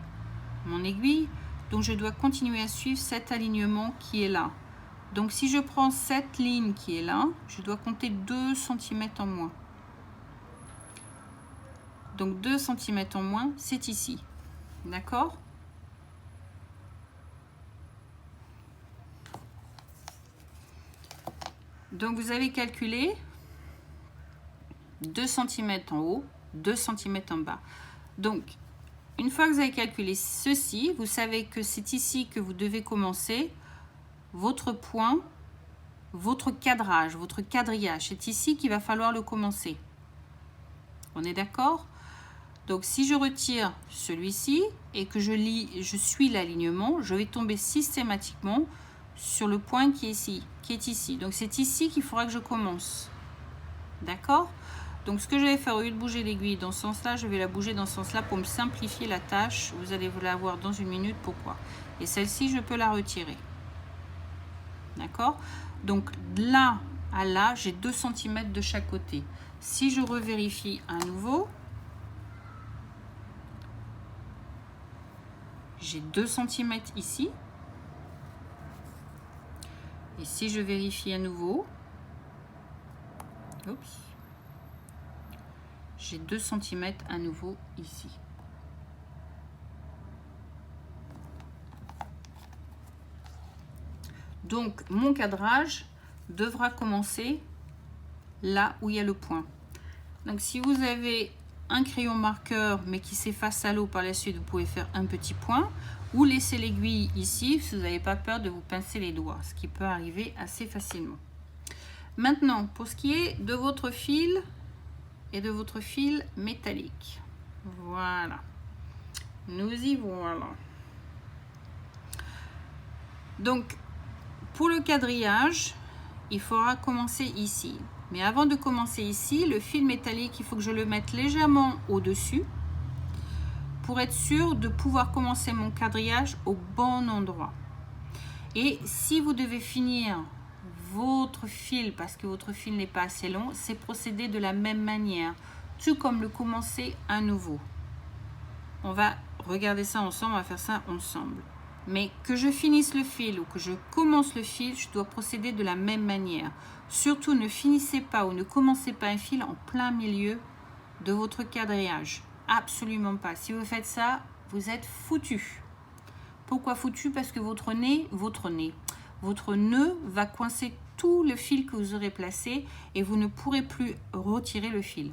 mon aiguille, donc je dois continuer à suivre cet alignement qui est là. Donc si je prends cette ligne qui est là, je dois compter 2 cm en moins. Donc 2 cm en moins, c'est ici, d'accord? Donc vous avez calculé 2 cm en haut, 2 cm en bas. Donc une fois que vous avez calculé ceci, vous savez que c'est ici que vous devez commencer votre point, votre cadrage, votre quadrillage. C'est ici qu'il va falloir le commencer. On est d'accord? Donc si je retire celui-ci et que je suis l'alignement, je vais tomber systématiquement sur le point qui est ici. Donc c'est ici qu'il faudra que je commence. D'accord? Donc ce que je vais faire, au lieu de bouger l'aiguille dans ce sens-là, je vais la bouger dans ce sens-là pour me simplifier la tâche. Vous allez la voir dans une minute pourquoi. Et celle-ci, je peux la retirer. D'accord? Donc là à là, j'ai 2 cm de chaque côté. Si je revérifie à nouveau, j'ai 2 cm ici. Et si je vérifie à nouveau, j'ai 2 cm à nouveau ici. Donc mon cadrage devra commencer là où il y a le point. Donc si vous avez un crayon marqueur mais qui s'efface à l'eau par la suite, vous pouvez faire un petit point ou laisser l'aiguille ici si vous n'avez pas peur de vous pincer les doigts, ce qui peut arriver assez facilement. Maintenant, pour ce qui est de votre fil et de votre fil métallique, voilà, nous y voilà. Donc pour le quadrillage, il faudra commencer ici. Mais avant de commencer ici, le fil métallique, il faut que je le mette légèrement au-dessus pour être sûr de pouvoir commencer mon quadrillage au bon endroit. Et si vous devez finir votre fil parce que votre fil n'est pas assez long, c'est procéder de la même manière, tout comme le commencer à nouveau. On va regarder ça ensemble, on va faire ça ensemble. Mais que je finisse le fil ou que je commence le fil, je dois procéder de la même manière. Surtout, ne finissez pas ou ne commencez pas un fil en plein milieu de votre quadrillage. Absolument pas. Si vous faites ça, vous êtes foutu. Pourquoi foutu? Parce que votre nœud va coincer tout le fil que vous aurez placé et vous ne pourrez plus retirer le fil.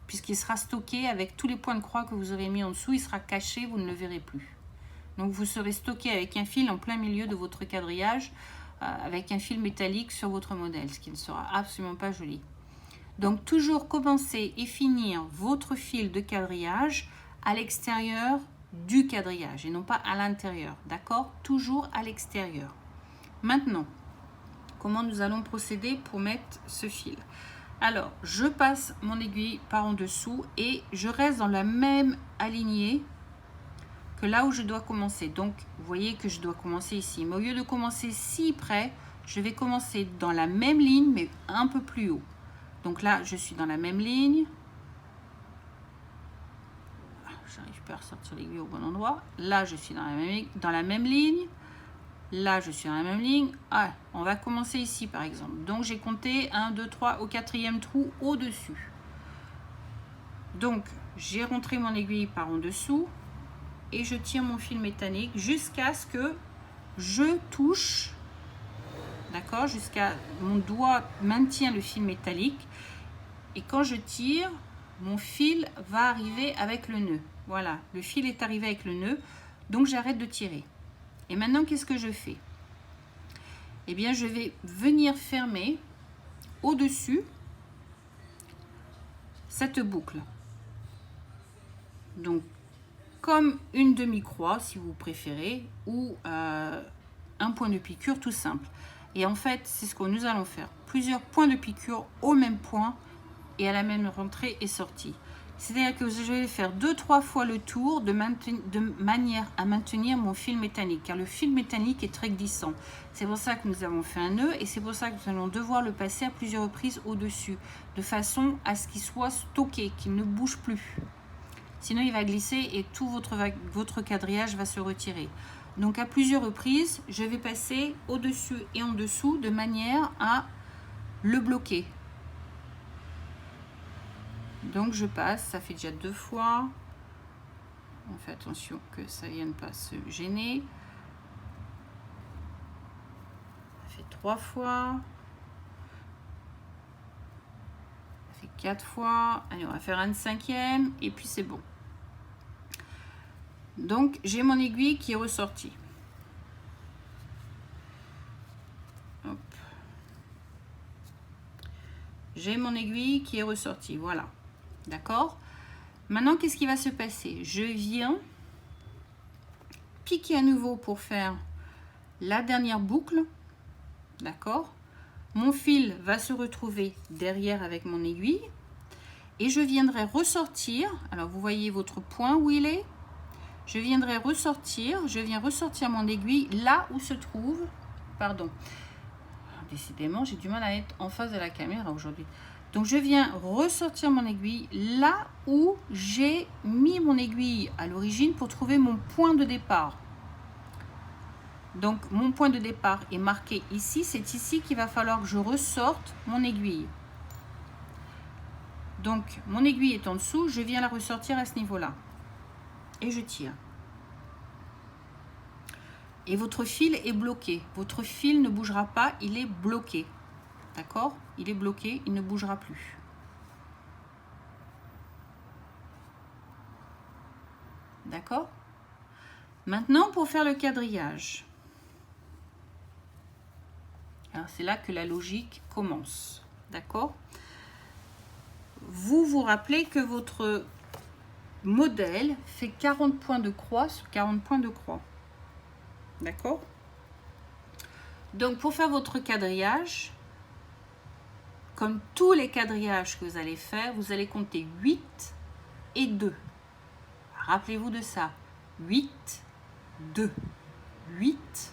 Puisqu'il sera stocké avec tous les points de croix que vous aurez mis en dessous, il sera caché, vous ne le verrez plus. Donc vous serez stocké avec un fil en plein milieu de votre quadrillage, avec un fil métallique sur votre modèle, ce qui ne sera absolument pas joli. Donc toujours commencer et finir votre fil de quadrillage à l'extérieur du quadrillage et non pas à l'intérieur, d'accord? Toujours à l'extérieur. Maintenant, comment nous allons procéder pour mettre ce fil? Alors, je passe mon aiguille par en dessous et je reste dans la même alignée que là où je dois commencer. Donc, vous voyez que je dois commencer ici. Mais au lieu de commencer si près, je vais commencer dans la même ligne, mais un peu plus haut. Donc là, je suis dans la même ligne. J'arrive pas à ressortir l'aiguille au bon endroit. Là, je suis dans la même ligne. Là, je suis dans la même ligne. Ah, on va commencer ici, par exemple. Donc, j'ai compté 1, 2, 3 au 4e trou au-dessus. Donc, j'ai rentré mon aiguille par en dessous et je tire mon fil métallique jusqu'à ce que je touche, d'accord, jusqu'à mon doigt maintient le fil métallique. Et quand je tire, mon fil va arriver avec le nœud. Voilà, le fil est arrivé avec le nœud, donc j'arrête de tirer. Et maintenant, qu'est-ce que je fais? Eh bien, je vais venir fermer au-dessus cette boucle. Donc, comme une demi-croix, si vous préférez, ou un point de piqûre tout simple. Et en fait, c'est ce que nous allons faire. Plusieurs points de piqûre au même point et à la même rentrée et sortie. C'est-à-dire que je vais faire 2-3 fois le tour de manière à maintenir mon fil métallique, car le fil métallique est très glissant. C'est pour ça que nous avons fait un nœud et c'est pour ça que nous allons devoir le passer à plusieurs reprises au-dessus, de façon à ce qu'il soit stocké, qu'il ne bouge plus. Sinon, il va glisser et tout votre quadrillage va se retirer. Donc, à plusieurs reprises, je vais passer au-dessus et en dessous de manière à le bloquer. Donc je passe, ça fait déjà 2 fois. On fait attention que ça ne vienne pas se gêner. Ça fait 3 fois. Ça fait 4 fois. Allez, on va faire un 5e et puis c'est bon. Donc j'ai mon aiguille qui est ressortie. Hop. J'ai mon aiguille qui est ressortie, voilà. D'accord? Maintenant, qu'est-ce qui va se passer? Je viens piquer à nouveau pour faire la dernière boucle. D'accord? Mon fil va se retrouver derrière avec mon aiguille. Et je viendrai ressortir. Alors, vous voyez votre point où il est? Je viendrai ressortir. Je viens ressortir mon aiguille là où se trouve... Pardon. Décidément, j'ai du mal à être en face de la caméra aujourd'hui. Donc, je viens ressortir mon aiguille là où j'ai mis mon aiguille à l'origine pour trouver mon point de départ. Donc, mon point de départ est marqué ici. C'est ici qu'il va falloir que je ressorte mon aiguille. Donc, mon aiguille est en dessous. Je viens la ressortir à ce niveau-là. Et je tire. Et votre fil est bloqué. Votre fil ne bougera pas. Il est bloqué. D'accord? Il est bloqué, il ne bougera plus. D'accord? Maintenant, pour faire le quadrillage. Alors, c'est là que la logique commence. D'accord? Vous vous rappelez que votre modèle fait 40 points de croix sur 40 points de croix. D'accord? Donc, pour faire votre quadrillage, comme tous les quadrillages que vous allez faire, vous allez compter 8 et 2. Rappelez-vous de ça. 8, 2. 8,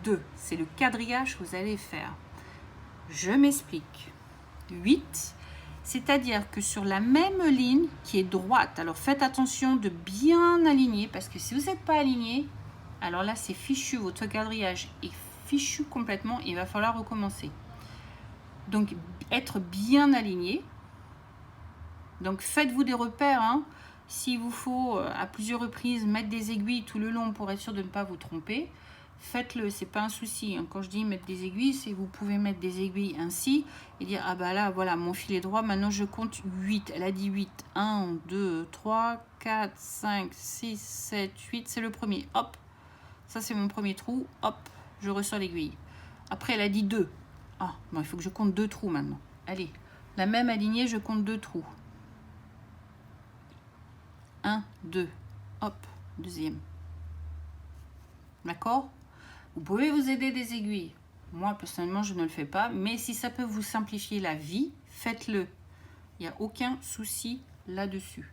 2. C'est le quadrillage que vous allez faire. Je m'explique. 8, c'est-à-dire que sur la même ligne qui est droite, alors faites attention de bien aligner, parce que si vous n'êtes pas aligné, alors là c'est fichu, votre quadrillage est fichu complètement, il va falloir recommencer. Donc, être bien aligné. Donc, faites-vous des repères. Hein. S'il vous faut, à plusieurs reprises, mettre des aiguilles tout le long pour être sûr de ne pas vous tromper, faites-le. Ce n'est pas un souci. Hein. Quand je dis mettre des aiguilles, c'est vous pouvez mettre des aiguilles ainsi et dire, ah bah là, voilà, mon fil est droit. Maintenant, je compte 8. Elle a dit 8. 1, 2, 3, 4, 5, 6, 7, 8. C'est le premier. Hop. Ça, c'est mon premier trou. Hop. Je ressors l'aiguille. Après, elle a dit 2. Ah, bon, il faut que je compte 2 trous maintenant. Allez, la même alignée, je compte 2 trous. 1, 2. Hop, deuxième. D'accord? Vous pouvez vous aider des aiguilles. Moi, personnellement, je ne le fais pas. Mais si ça peut vous simplifier la vie, faites-le. Il n'y a aucun souci là-dessus.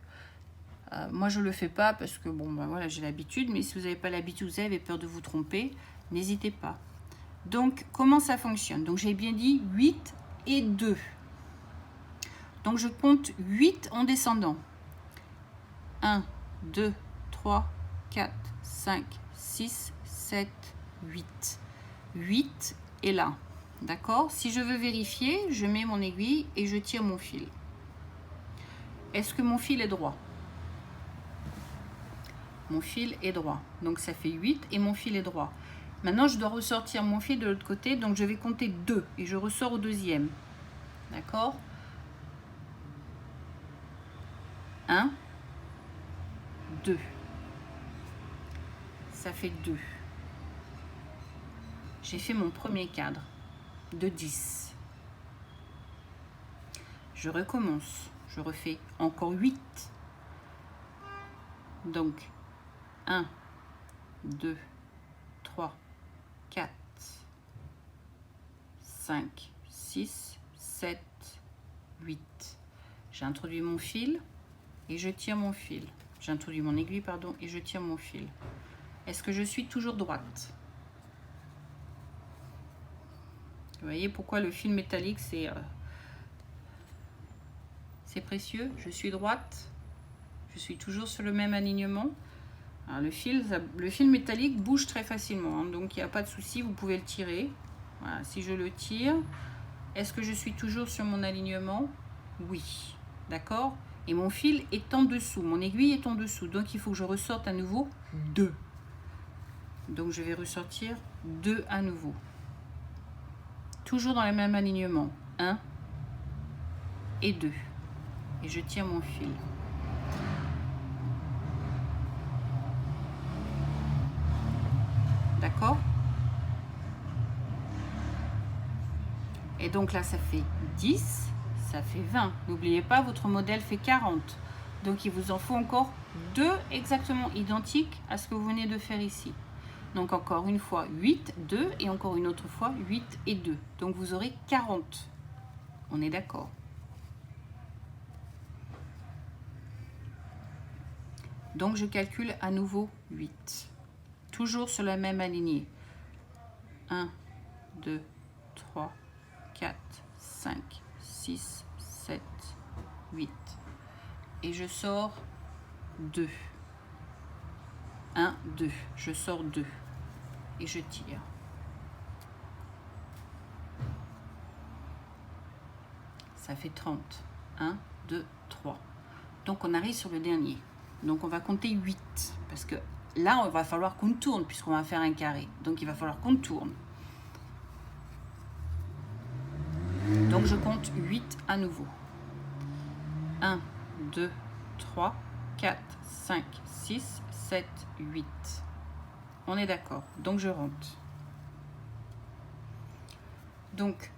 Moi, je ne le fais pas parce que, bon, ben voilà, j'ai l'habitude. Mais si vous n'avez pas l'habitude, vous avez peur de vous tromper, n'hésitez pas. Donc, comment ça fonctionne? Donc, j'ai bien dit 8 et 2. Donc, je compte 8 en descendant. 1, 2, 3, 4, 5, 6, 7, 8. 8 est là. D'accord? Si je veux vérifier, je mets mon aiguille et je tire mon fil. Est-ce que mon fil est droit? Mon fil est droit. Donc, ça fait 8 et mon fil est droit. Maintenant, je dois ressortir mon fil de l'autre côté. Donc, je vais compter 2 et je ressors au deuxième. D'accord? 1, 2. Ça fait 2. J'ai fait mon premier cadre de 10. Je recommence. Je refais encore 8. Donc, 1, 2, 3, 4, 5, 6, 7, 8. J'introduis mon fil et je tire mon fil. J'introduis mon aiguille, pardon, et je tire mon fil. Est-ce que je suis toujours droite? Vous voyez pourquoi le fil métallique, c'est précieux. Je suis droite. Je suis toujours sur le même alignement. Alors, le fil métallique bouge très facilement, hein, donc il n'y a pas de souci, vous pouvez le tirer. Voilà, si je le tire, est-ce que je suis toujours sur mon alignement? Oui, d'accord. Et mon fil est en dessous, mon aiguille est en dessous, donc il faut que je ressorte à nouveau 2. Donc je vais ressortir 2 à nouveau. Toujours dans le même alignement, 1 et 2. Et je tire mon fil. D'accord? Et donc là, ça fait 10, ça fait 20. N'oubliez pas, votre modèle fait 40. Donc, il vous en faut encore 2 exactement identiques à ce que vous venez de faire ici. Donc, encore une fois, 8, 2 et encore une autre fois, 8 et 2. Donc, vous aurez 40. On est d'accord? Donc, je calcule à nouveau 8. Toujours sur la même alignée. 1, 2, 3, 4, 5, 6, 7, 8. Et je sors 2. 1, 2. Je sors 2. Et je tire. Ça fait 30. 1, 2, 3. Donc, on arrive sur le dernier. Donc, on va compter 8. Parce que là, il va falloir qu'on tourne puisqu'on va faire un carré. Donc, il va falloir qu'on tourne. Donc, je compte 8 à nouveau. 1, 2, 3, 4, 5, 6, 7, 8. On est d'accord. Donc, je rentre. Donc,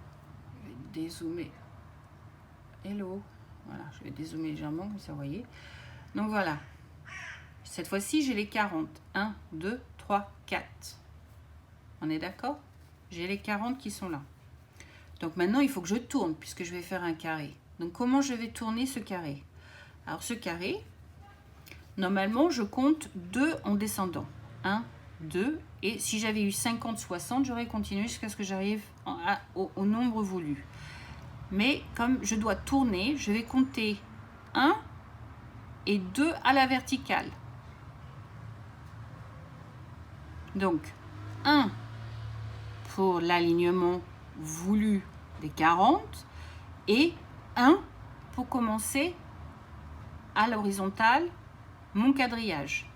je vais dézoomer. Hello. Voilà, je vais dézoomer légèrement, comme ça, vous voyez. Donc, voilà. Cette fois-ci, j'ai les 40. 1, 2, 3, 4. On est d'accord? J'ai les 40 qui sont là. Donc maintenant, il faut que je tourne puisque je vais faire un carré. Donc comment je vais tourner ce carré? Alors ce carré, normalement, je compte 2 en descendant. 1, 2, et si j'avais eu 50, 60, j'aurais continué jusqu'à ce que j'arrive au nombre voulu. Mais comme je dois tourner, je vais compter 1 et 2 à la verticale. Donc 1 pour l'alignement voulu des 40 et 1 pour commencer à l'horizontale mon quadrillage.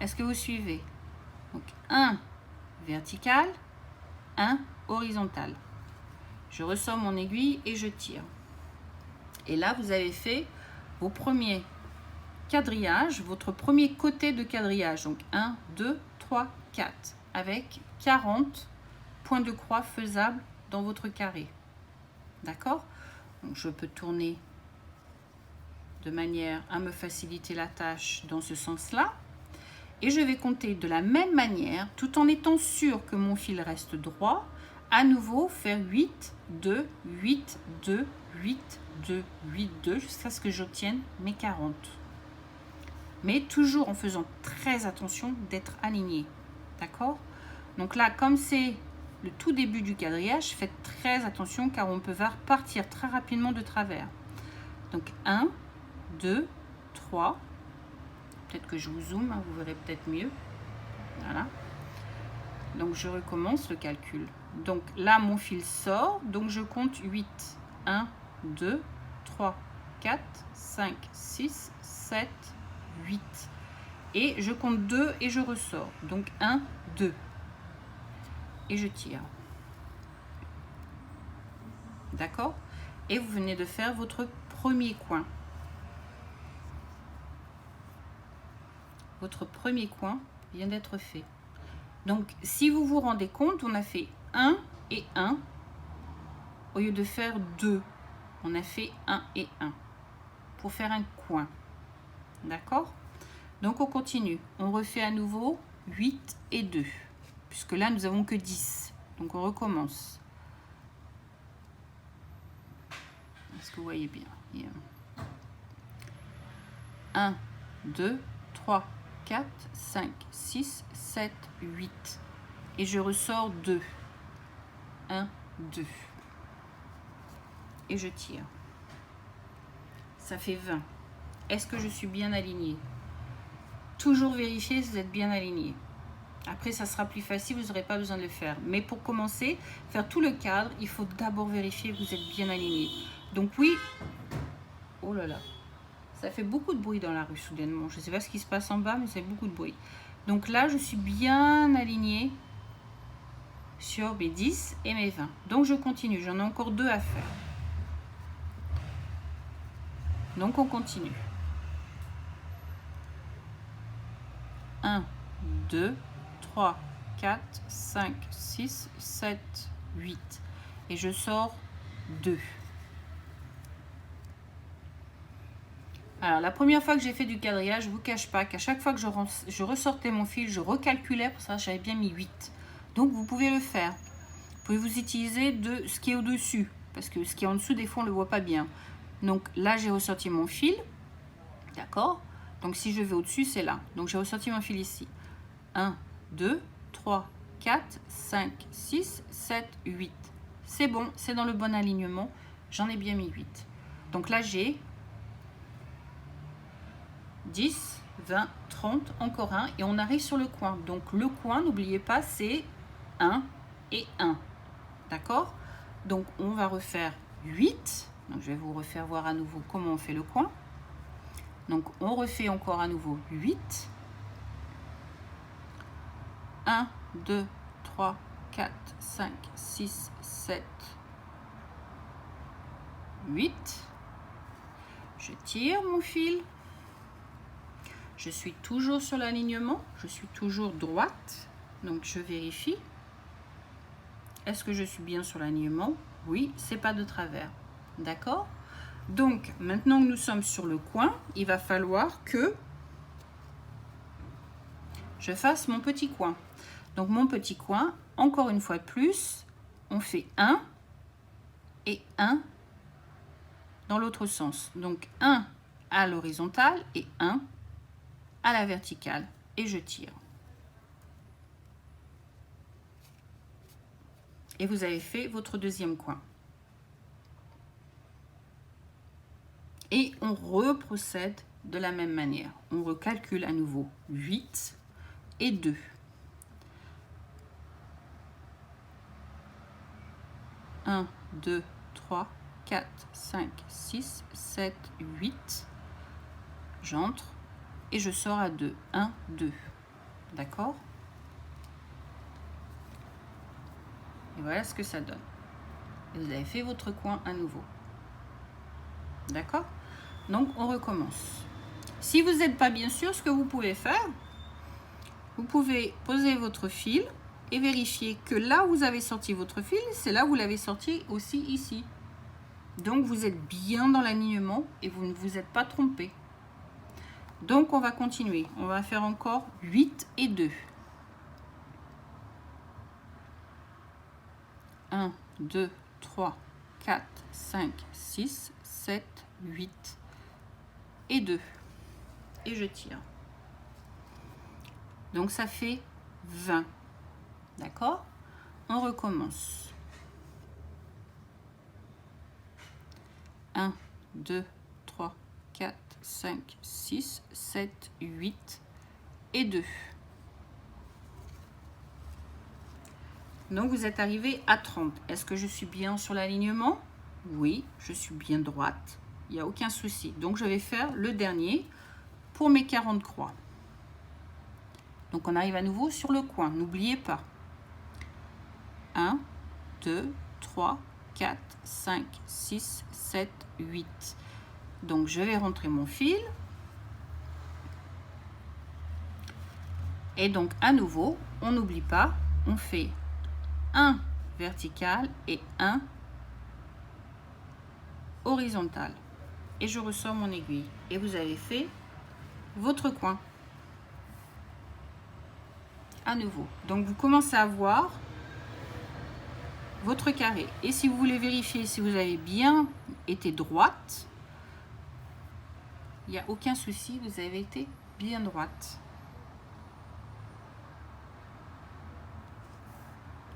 Est-ce que vous suivez? Donc 1 vertical, 1 horizontal. Je ressors mon aiguille et je tire. Et là, vous avez fait vos premiers quadrillages, votre premier côté de quadrillage. Donc 1, 2, 3, 4. Avec 40 points de croix faisables dans votre carré. D'accord? Donc je peux tourner de manière à me faciliter la tâche dans ce sens-là. Et je vais compter de la même manière, tout en étant sûr que mon fil reste droit. À nouveau, faire 8, 2, 8, 2, 8, 2, 8, 2, jusqu'à ce que j'obtienne mes 40. Mais toujours en faisant très attention d'être aligné. D'accord? Donc là, comme c'est le tout début du quadrillage, faites très attention car on peut partir très rapidement de travers. Donc 1, 2, 3. Peut-être que je vous zoome, hein, vous verrez peut-être mieux. Voilà. Donc je recommence le calcul. Donc là, mon fil sort, donc je compte 8. 1, 2, 3, 4, 5, 6, 7, 8. Et je compte 2 et je ressors. Donc 1, 2. Et je tire. D'accord? Et vous venez de faire votre premier coin. Votre premier coin vient d'être fait. Donc, si vous vous rendez compte, on a fait 1 et 1 au lieu de faire 2. On a fait 1 et 1 pour faire un coin. D'accord? Donc, on continue. On refait à nouveau 8 et 2. Puisque là, nous n'avons que 10. Donc, on recommence. Est-ce que vous voyez bien? 1, 2, 3, 4, 5, 6, 7, 8. Et je ressors 2. 1, 2. Et je tire. Ça fait 20. Est-ce que je suis bien alignée? Toujours vérifier si vous êtes bien aligné. Après, ça sera plus facile, vous n'aurez pas besoin de le faire. Mais pour commencer, faire tout le cadre, il faut d'abord vérifier que vous êtes bien aligné. Donc oui, oh là là, ça fait beaucoup de bruit dans la rue soudainement. Je ne sais pas ce qui se passe en bas, mais c'est beaucoup de bruit. Donc là, je suis bien alignée sur mes 10 et mes 20. Donc je continue, j'en ai encore 2 à faire. Donc on continue. 1, 2, 3, 4, 5, 6, 7, 8. Et je sors 2. Alors, la première fois que j'ai fait du quadrillage, je ne vous cache pas qu'à chaque fois que je ressortais mon fil, je recalculais, pour ça j'avais bien mis 8. Donc, vous pouvez le faire. Vous pouvez vous utiliser de ce qui est au-dessus, parce que ce qui est en dessous, des fois, on ne le voit pas bien. Donc, là, j'ai ressorti mon fil. D'accord? Donc, si je vais au-dessus, c'est là. Donc, j'ai ressorti mon fil ici. 1, 2, 3, 4, 5, 6, 7, 8. C'est bon, c'est dans le bon alignement. J'en ai bien mis 8. Donc là, j'ai 10, 20, 30, encore un. Et on arrive sur le coin. Donc le coin, n'oubliez pas, c'est 1 et 1. D'accord? Donc on va refaire 8. Donc je vais vous refaire voir à nouveau comment on fait le coin. Donc on refait encore à nouveau 8. 1, 2, 3, 4, 5, 6, 7, 8. Je tire mon fil. Je suis toujours sur l'alignement. Je suis toujours droite. Donc je vérifie. Est-ce que je suis bien sur l'alignement? Oui, c'est pas de travers. D'accord? Donc maintenant que nous sommes sur le coin, il va falloir que je fasse mon petit coin. Donc mon petit coin, encore une fois de plus, on fait 1 et 1 dans l'autre sens. Donc 1 à l'horizontale et 1 à la verticale. Et je tire. Et vous avez fait votre deuxième coin. Et on reprocède de la même manière. On recalcule à nouveau 8 et 2. 1, 2, 3, 4, 5, 6, 7, 8. J'entre et je sors à 2. 1, 2. D'accord? Et voilà ce que ça donne. Et vous avez fait votre coin à nouveau. D'accord? Donc, on recommence. Si vous n'êtes pas bien sûr, ce que vous pouvez faire, vous pouvez poser votre fil et vérifier que là où vous avez sorti votre fil, c'est là où vous l'avez sorti aussi ici. Donc, vous êtes bien dans l'alignement et vous ne vous êtes pas trompé. Donc, on va continuer. On va faire encore 8 et 2. 1, 2, 3, 4, 5, 6, 7, 8 et 2. Et je tire. Donc, ça fait 20. D'accord? On recommence. 1, 2, 3, 4, 5, 6, 7, 8 et 2. Donc, vous êtes arrivé à 30. Est-ce que je suis bien sur l'alignement? Oui, je suis bien droite. Il n'y a aucun souci. Donc, je vais faire le dernier pour mes 40 croix. Donc, on arrive à nouveau sur le coin. N'oubliez pas. 1, 2, 3, 4, 5, 6, 7, 8. Donc, je vais rentrer mon fil. Et donc, à nouveau, on n'oublie pas, on fait un vertical et un horizontal. Et je ressors mon aiguille. Et vous avez fait votre coin. À nouveau. Donc, vous commencez à voir votre carré. Et si vous voulez vérifier si vous avez bien été droite, il n'y a aucun souci, vous avez été bien droite.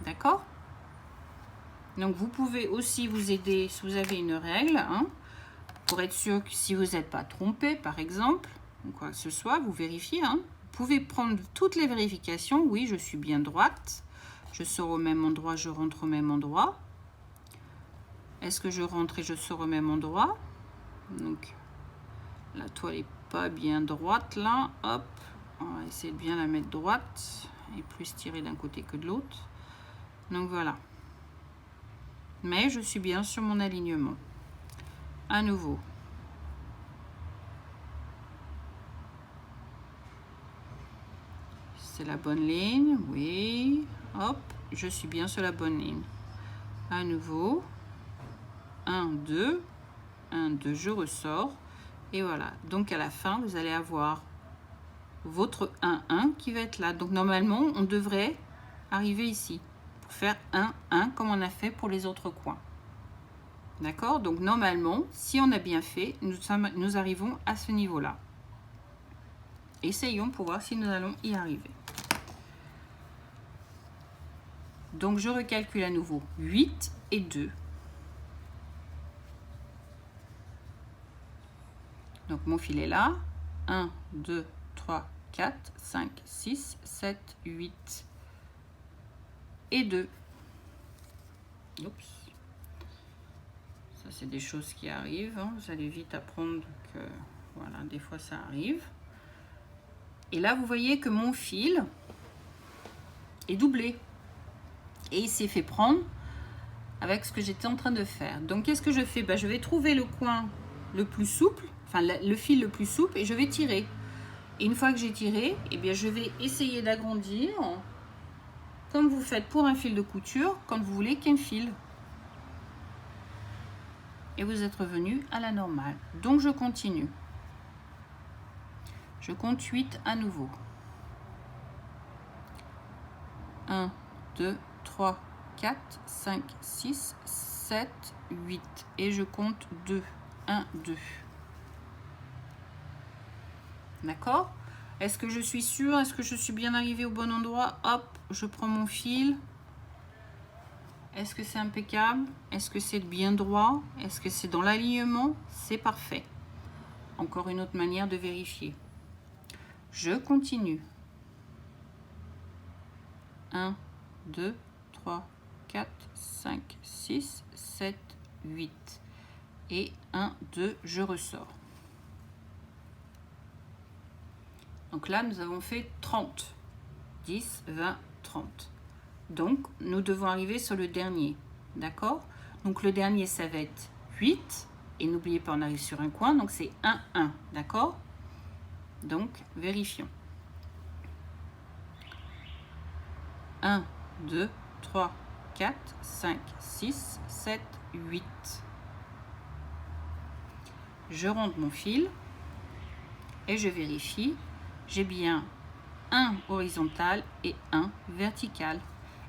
D'accord? Donc, vous pouvez aussi vous aider si vous avez une règle, hein, pour être sûr que si vous n'êtes pas trompé, par exemple, ou quoi que ce soit, vous vérifiez. Hein. Vous pouvez prendre toutes les vérifications. Oui, je suis bien droite. Je sors au même endroit, je rentre au même endroit. Est-ce que je rentre et je sors au même endroit? Donc, la toile n'est pas bien droite là. Hop, on va essayer de bien la mettre droite et plus tirer d'un côté que de l'autre. Donc voilà. Mais je suis bien sur mon alignement. À nouveau. C'est la bonne ligne. Oui. Hop, je suis bien sur la bonne ligne. À nouveau. 1, 2. 1, 2, je ressors. Et voilà. Donc à la fin, vous allez avoir votre 1, 1 qui va être là. Donc normalement, on devrait arriver ici. Faire 1, 1 comme on a fait pour les autres coins. D'accord? Donc normalement, si on a bien fait, nous arrivons à ce niveau-là. Essayons pour voir si nous allons y arriver. Donc je recalcule à nouveau 8 et 2. Donc mon fil est là. 1, 2, 3, 4, 5, 6, 7, 8 et 2. Oups. Ça, c'est des choses qui arrivent. Hein. Vous allez vite apprendre que, voilà, des fois, ça arrive. Et là, vous voyez que mon fil est doublé. Et il s'est fait prendre avec ce que j'étais en train de faire. Donc, qu'est-ce que je fais? Je vais trouver le coin le plus souple, enfin, le fil le plus souple, et je vais tirer. Et une fois que j'ai tiré, eh bien, je vais essayer d'agrandir, comme vous faites pour un fil de couture, quand vous voulez qu'un fil. Et vous êtes revenu à la normale. Donc, je continue. Je compte 8 à nouveau. 1, 2, 3, 4, 5, 6, 7, 8. Et je compte 2. 1, 2. D'accord? Est-ce que je suis sûre? Est-ce que je suis bien arrivée au bon endroit? Hop, je prends mon fil. Est-ce que c'est impeccable? Est-ce que c'est bien droit? Est-ce que c'est dans l'alignement? C'est parfait. Encore une autre manière de vérifier. Je continue. 1, 2, 3, 4, 5, 6, 7, 8. Et 1, 2, je ressors. Donc là, nous avons fait 30. 10, 20, 30. Donc, nous devons arriver sur le dernier. D'accord? Donc, le dernier, ça va être 8. Et n'oubliez pas, on arrive sur un coin. Donc, c'est 1, 1. D'accord? Donc, vérifions. 1, 2, 3, 4, 5, 6, 7, 8. Je rentre mon fil. et je vérifie. J'ai bien un horizontal et un vertical.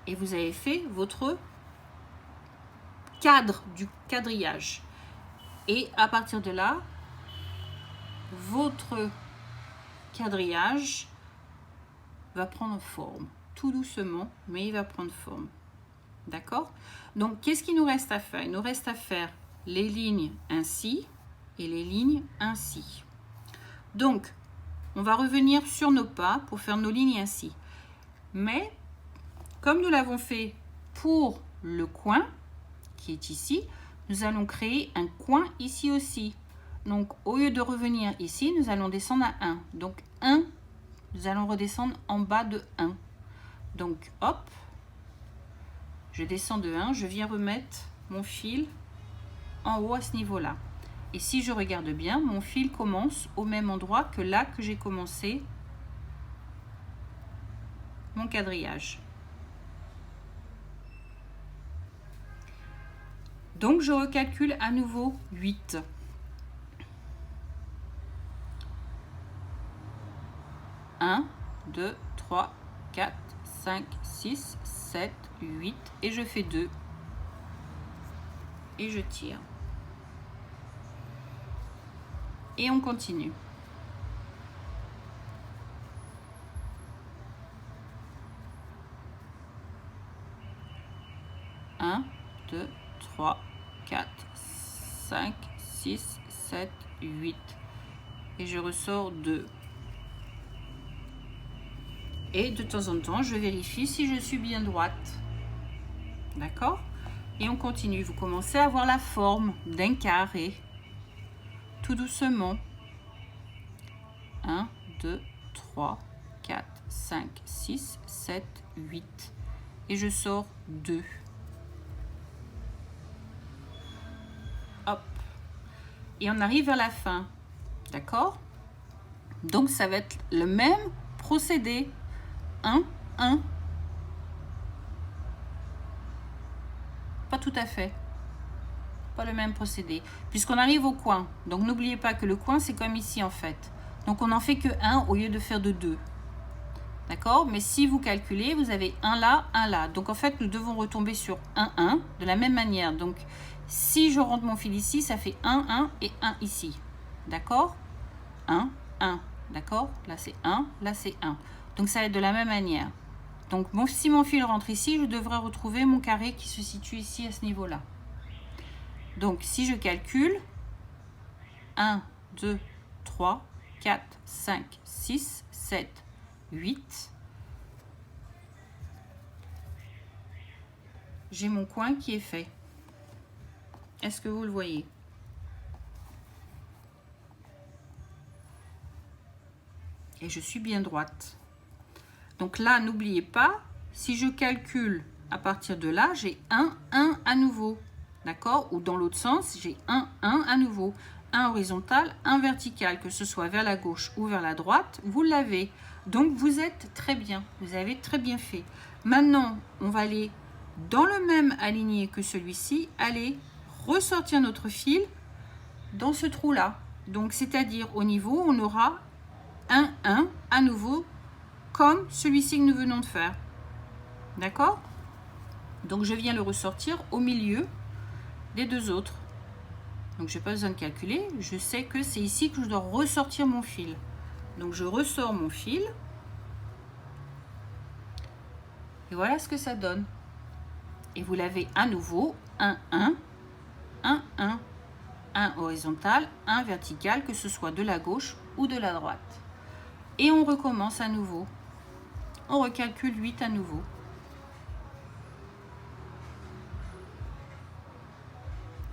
Et vous avez fait votre cadre du quadrillage. Et à partir de là, votre quadrillage va prendre forme. Tout doucement, mais il va prendre forme. D'accord? Donc, qu'est-ce qu'il nous reste à faire? Il nous reste à faire les lignes ainsi et les lignes ainsi. Donc, on va revenir sur nos pas pour faire nos lignes ainsi. Mais, comme nous l'avons fait pour le coin, qui est ici, nous allons créer un coin ici aussi. Donc, au lieu de revenir ici, nous allons descendre à 1. Donc, 1, nous allons redescendre en bas de 1. Donc, hop, je descends de 1, je viens remettre mon fil en haut à ce niveau-là. Et si je regarde bien, mon fil commence au même endroit que là que j'ai commencé mon quadrillage. Donc, je recalcule à nouveau 8. 1, 2, 3, 4, 5, 6, 7, 8 et je fais 2 et je tire. Et on continue. Un, 2, 3, 4, 5, 6, 7, 8 et je ressors 2. Et de temps en temps, je vérifie si je suis bien droite. D'accord? Et on continue. Vous commencez à avoir la forme d'un carré. Tout doucement. 1, 2, 3, 4, 5, 6, 7, 8. Et je sors 2. Hop. Et on arrive à la fin. D'accord? Donc, ça va être le même procédé. 1, 1. Pas tout à fait. Pas le même procédé. Puisqu'on arrive au coin. Donc, n'oubliez pas que le coin, c'est comme ici, en fait. Donc, on n'en fait que 1 au lieu de faire de 2. D'accord? Mais si vous calculez, vous avez 1 là, 1 là. Donc, en fait, nous devons retomber sur 1, 1 de la même manière. Donc, si je rentre mon fil ici, ça fait 1, 1 et 1 ici. D'accord? 1, 1. D'accord? Là, c'est 1, là, c'est 1. Donc, ça va être de la même manière. Donc, si mon fil rentre ici, je devrais retrouver mon carré qui se situe ici à ce niveau-là. Donc, si je calcule, 1, 2, 3, 4, 5, 6, 7, 8. J'ai mon coin qui est fait. Est-ce que vous le voyez? Et je suis bien droite. Donc là, n'oubliez pas, si je calcule à partir de là, j'ai 1, 1 à nouveau. D'accord? Ou dans l'autre sens, j'ai 1, 1 à nouveau. Un horizontal, un vertical, que ce soit vers la gauche ou vers la droite, vous l'avez. Donc, vous êtes très bien. Vous avez très bien fait. Maintenant, on va aller dans le même aligné que celui-ci, aller ressortir notre fil dans ce trou-là. Donc, c'est-à-dire au niveau, on aura 1, 1 à nouveau, comme celui-ci que nous venons de faire. D'accord? Donc, je viens le ressortir au milieu des deux autres. Donc, je n'ai pas besoin de calculer. Je sais que c'est ici que je dois ressortir mon fil. Donc, je ressors mon fil. Et voilà ce que ça donne. Et vous l'avez à nouveau. 1, 1, 1, 1. Un horizontal, un vertical, que ce soit de la gauche ou de la droite. Et on recommence à nouveau. On recalcule 8 à nouveau.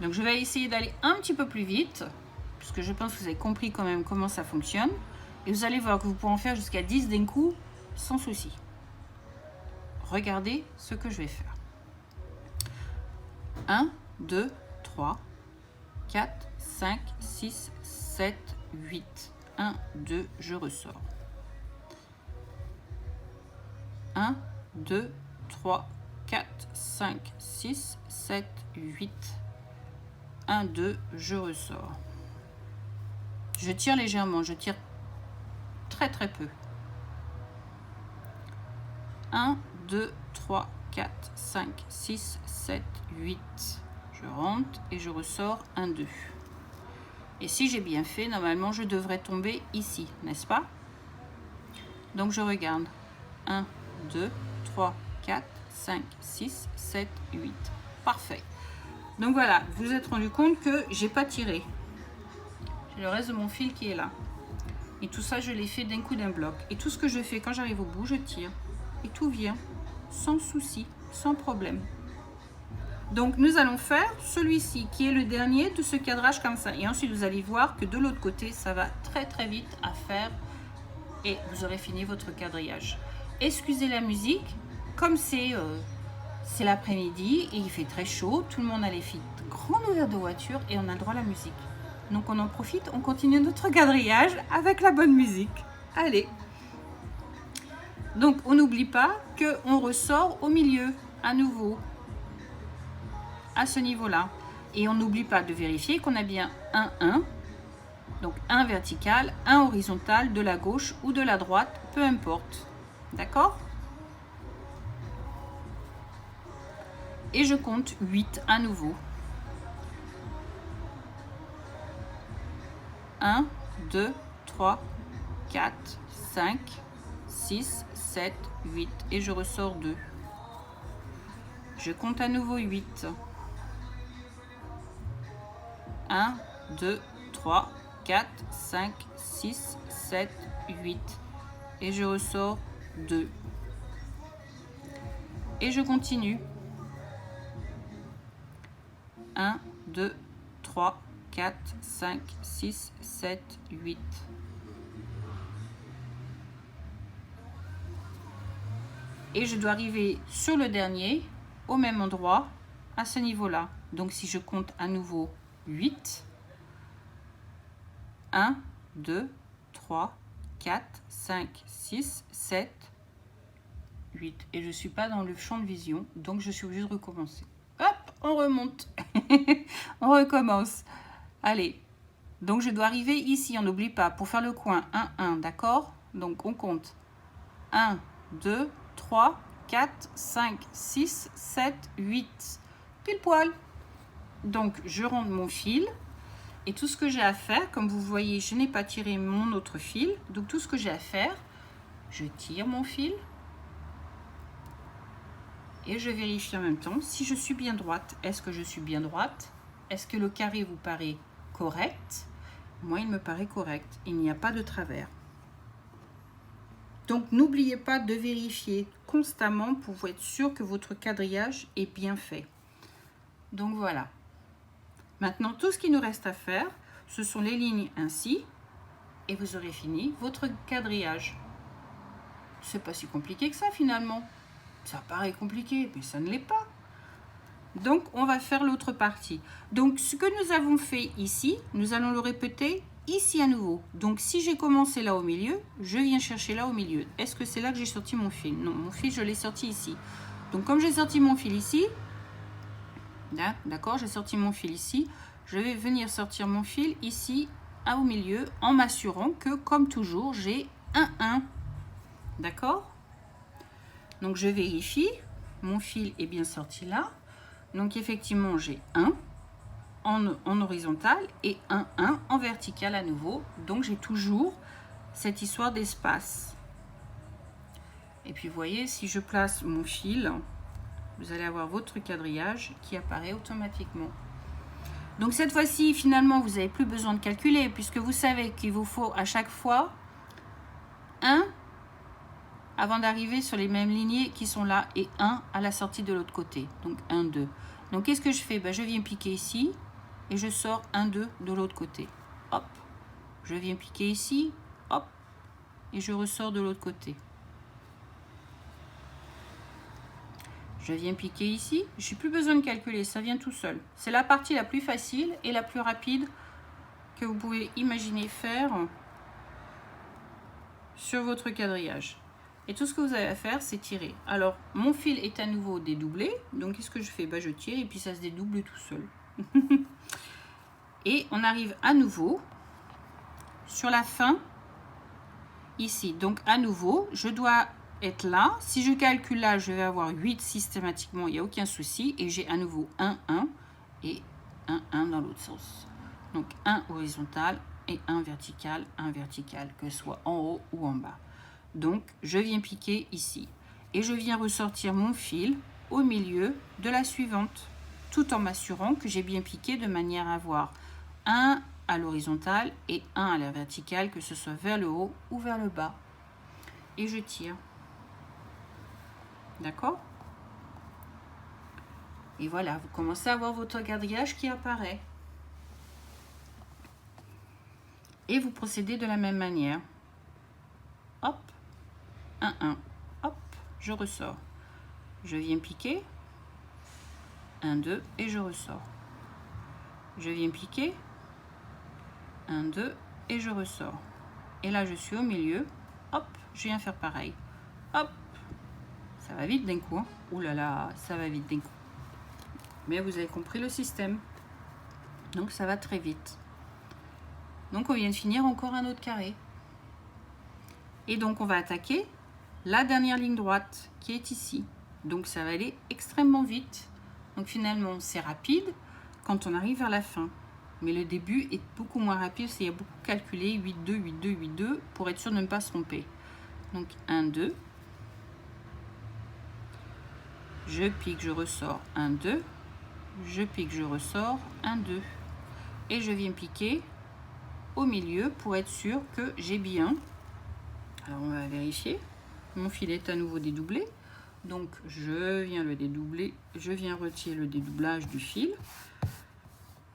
Donc, je vais essayer d'aller un petit peu plus vite, puisque je pense que vous avez compris quand même comment ça fonctionne. Et vous allez voir que vous pouvez en faire jusqu'à 10 d'un coup, sans souci. Regardez ce que je vais faire. 1, 2, 3, 4, 5, 6, 7, 8. 1, 2, je ressors. 1, 2, 3, 4, 5, 6, 7, 8. 1, 2, je ressors. Je tire légèrement, je tire très très peu. 1, 2, 3, 4, 5, 6, 7, 8. Je rentre et je ressors 1, 2. Et si j'ai bien fait, normalement, je devrais tomber ici, n'est-ce pas? Donc, je regarde. 1, 2, 3, 4, 5, 6, 7, 8. Parfait. Donc, voilà, vous vous êtes rendu compte que j'ai pas tiré. J'ai le reste de mon fil qui est là. Et tout ça, je l'ai fait d'un coup d'un bloc. Et tout ce que je fais quand j'arrive au bout, je tire. Et tout vient sans souci, sans problème. Donc, nous allons faire celui-ci qui est le dernier de ce cadrage comme ça. Et ensuite, vous allez voir que de l'autre côté, ça va très très vite à faire. Et vous aurez fini votre quadrillage. Excusez la musique, comme c'est l'après-midi et il fait très chaud, tout le monde a les filles grandes ouvertes de voiture et on a le droit à la musique. Donc on en profite, on continue notre quadrillage avec la bonne musique. Allez. Donc on n'oublie pas qu'on ressort au milieu à nouveau, à ce niveau-là. Et on n'oublie pas de vérifier qu'on a bien un 1. Donc un vertical, un horizontal de la gauche ou de la droite, peu importe. D'accord? Et je compte 8 à nouveau. 1, 2, 3, 4, 5, 6, 7, 8. Et je ressors 2. Je compte à nouveau 8. 1, 2, 3, 4, 5, 6, 7, 8. Et je ressors 2. Et je continue. 1, 2, 3, 4, 5, 6, 7, 8. Et je dois arriver sur le dernier, au même endroit, à ce niveau-là. Donc si je compte à nouveau 8, 1, 2, 3, 4, 5, 6, 7, 8. Et je ne suis pas dans le champ de vision, donc je suis obligée de recommencer. Hop, on remonte. On recommence. Allez. Donc je dois arriver ici, on n'oublie pas, pour faire le coin, 1, 1, d'accord? Donc on compte 1, 2, 3, 4, 5, 6, 7, 8. Pile poil. Donc je rentre mon fil. Et tout ce que j'ai à faire, comme vous voyez, je n'ai pas tiré mon autre fil. Donc tout ce que j'ai à faire, je tire mon fil. Et je vérifie en même temps si je suis bien droite. Est-ce que je suis bien droite? Est-ce que le carré vous paraît correct? Moi, il me paraît correct. Il n'y a pas de travers. Donc, n'oubliez pas de vérifier constamment pour être sûr que votre quadrillage est bien fait. Donc, voilà. Maintenant, tout ce qu'il nous reste à faire, ce sont les lignes ainsi. Et vous aurez fini votre quadrillage. C'est pas si compliqué que ça, finalement. Ça paraît compliqué, mais ça ne l'est pas. Donc, on va faire l'autre partie. Donc, ce que nous avons fait ici, nous allons le répéter ici à nouveau. Donc, si j'ai commencé là au milieu, je viens chercher là au milieu. Est-ce que c'est là que j'ai sorti mon fil? Non, mon fil, je l'ai sorti ici. Donc, comme j'ai sorti mon fil ici, d'accord, j'ai sorti mon fil ici, je vais venir sortir mon fil ici au milieu en m'assurant que, comme toujours, j'ai un 1. D'accord? Donc, je vérifie. Mon fil est bien sorti là. Donc, effectivement, j'ai 1 en horizontal et un 1 en vertical à nouveau. Donc, j'ai toujours cette histoire d'espace. Et puis, vous voyez, si je place mon fil, vous allez avoir votre quadrillage qui apparaît automatiquement. Donc, cette fois-ci, finalement, vous n'avez plus besoin de calculer puisque vous savez qu'il vous faut à chaque fois 1 avant d'arriver sur les mêmes lignées qui sont là et 1 à la sortie de l'autre côté. Donc 1, 2. Donc qu'est-ce que je fais? Je viens piquer ici et je sors 1, 2 de l'autre côté. Hop. Je viens piquer ici. Hop. Et je ressors de l'autre côté. Je viens piquer ici. Je n'ai plus besoin de calculer. Ça vient tout seul. C'est la partie la plus facile et la plus rapide que vous pouvez imaginer faire sur votre quadrillage. Et tout ce que vous avez à faire, c'est tirer. Alors, mon fil est à nouveau dédoublé. Donc, qu'est-ce que je fais? Je tire et puis ça se dédouble tout seul. Et on arrive à nouveau sur la fin ici. Donc à nouveau, je dois être là. Si je calcule là, je vais avoir 8 systématiquement, il n'y a aucun souci. Et j'ai à nouveau 1, 1 et 1, 1 dans l'autre sens. Donc 1 horizontal et 1 vertical, que ce soit en haut ou en bas. Donc je viens piquer ici. Et je viens ressortir mon fil au milieu de la suivante, tout en m'assurant que j'ai bien piqué de manière à avoir un à l'horizontale et un à la verticale, que ce soit vers le haut ou vers le bas. Et je tire. D'accord? Et voilà, vous commencez à voir votre quadrillage qui apparaît. Et vous procédez de la même manière. Hop, 1, 1, hop, je ressors. Je viens piquer, 1, 2, et je ressors. Je viens piquer, 1, 2, et je ressors. Et là, je suis au milieu, hop, je viens faire pareil. Hop, ça va vite d'un coup. Hein. Ouh là là, ça va vite d'un coup. Mais vous avez compris le système. Donc, ça va très vite. Donc, on vient de finir encore un autre carré. Et donc, on va attaquer la dernière ligne droite qui est ici. Donc, ça va aller extrêmement vite. Donc, finalement, c'est rapide quand on arrive vers la fin. Mais le début est beaucoup moins rapide, c'est il y a beaucoup calculé, 8, 2, 8, 2, 8, 2, pour être sûr de ne pas se tromper. Donc, 1, 2. Je pique, je ressors, 1, 2. Je pique, je ressors, 1, 2. Et je viens piquer au milieu pour être sûr que j'ai bien. Alors, on va vérifier. Mon fil est à nouveau dédoublé. Donc, je viens le dédoubler. Je viens retirer le dédoublage du fil.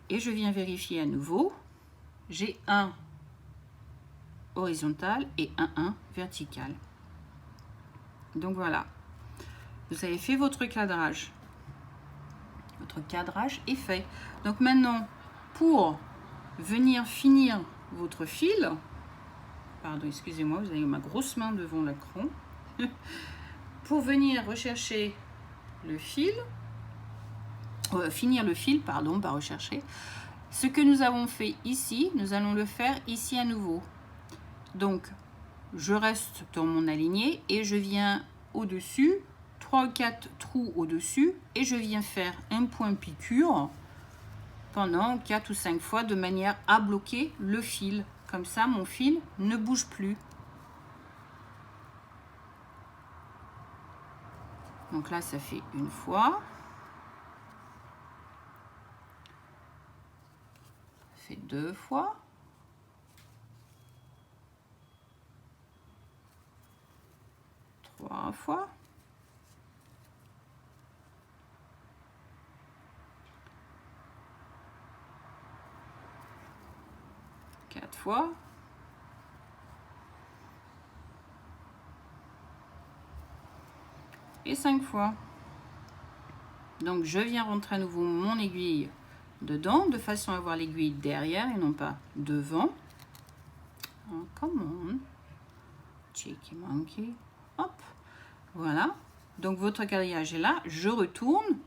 Et je viens vérifier à nouveau. J'ai un horizontal et un vertical. Donc, voilà. Vous avez fait votre cadrage. Votre cadrage est fait. Donc, maintenant, pour venir finir votre fil, pardon, excusez-moi, vous avez ma grosse main devant l'écran. Pour venir rechercher le fil, finir le fil, pardon, pas rechercher, ce que nous avons fait ici, nous allons le faire ici à nouveau. Donc, je reste dans mon aligné et je viens au-dessus, 3 ou 4 trous au-dessus, et je viens faire un point piqûre pendant 4 ou 5 fois de manière à bloquer le fil. Comme ça, mon fil ne bouge plus. Donc là, ça fait une fois. Ça fait 2 fois. 3 fois. 4 fois. Et 5 fois. Donc, je viens rentrer à nouveau mon aiguille dedans, de façon à avoir l'aiguille derrière et non pas devant. Oh, come on. Cheeky monkey. Hop. Voilà. Donc, votre quadrillage est là. Je retourne.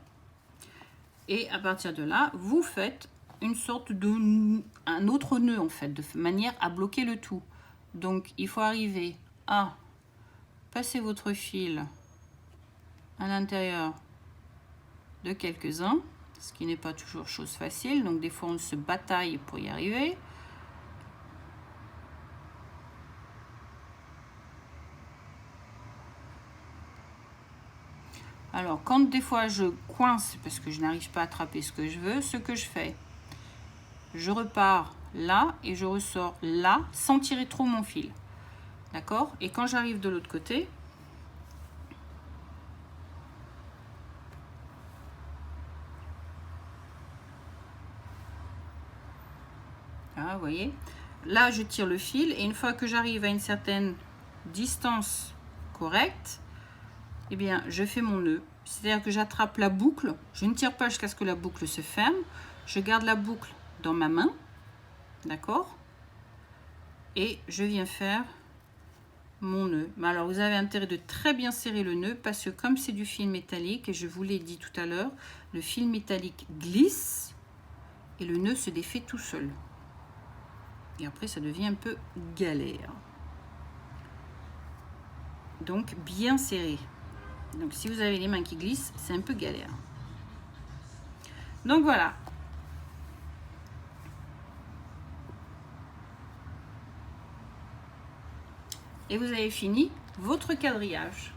Et à partir de là, vous faites une sorte de... un autre nœud, en fait, de manière à bloquer le tout. Donc, il faut arriver à passer votre fil à l'intérieur de quelques-uns, ce qui n'est pas toujours chose facile, donc des fois on se bataille pour y arriver. Alors quand des fois je coince parce que je n'arrive pas à attraper ce que je veux, ce que je fais, je repars là et je ressors là sans tirer trop mon fil, d'accord? Et quand j'arrive de l'autre côté, vous voyez, là je tire le fil et une fois que j'arrive à une certaine distance correcte, eh bien je fais mon nœud, c'est-à-dire que j'attrape la boucle, je ne tire pas jusqu'à ce que la boucle se ferme, je garde la boucle dans ma main, d'accord, et je viens faire mon nœud. Mais alors vous avez intérêt de très bien serrer le nœud parce que comme c'est du fil métallique, et je vous l'ai dit tout à l'heure, le fil métallique glisse et le nœud se défait tout seul. Et après, ça devient un peu galère. donc bien serré. Donc si vous avez les mains qui glissent, c'est un peu galère. Donc voilà. Et vous avez fini votre quadrillage.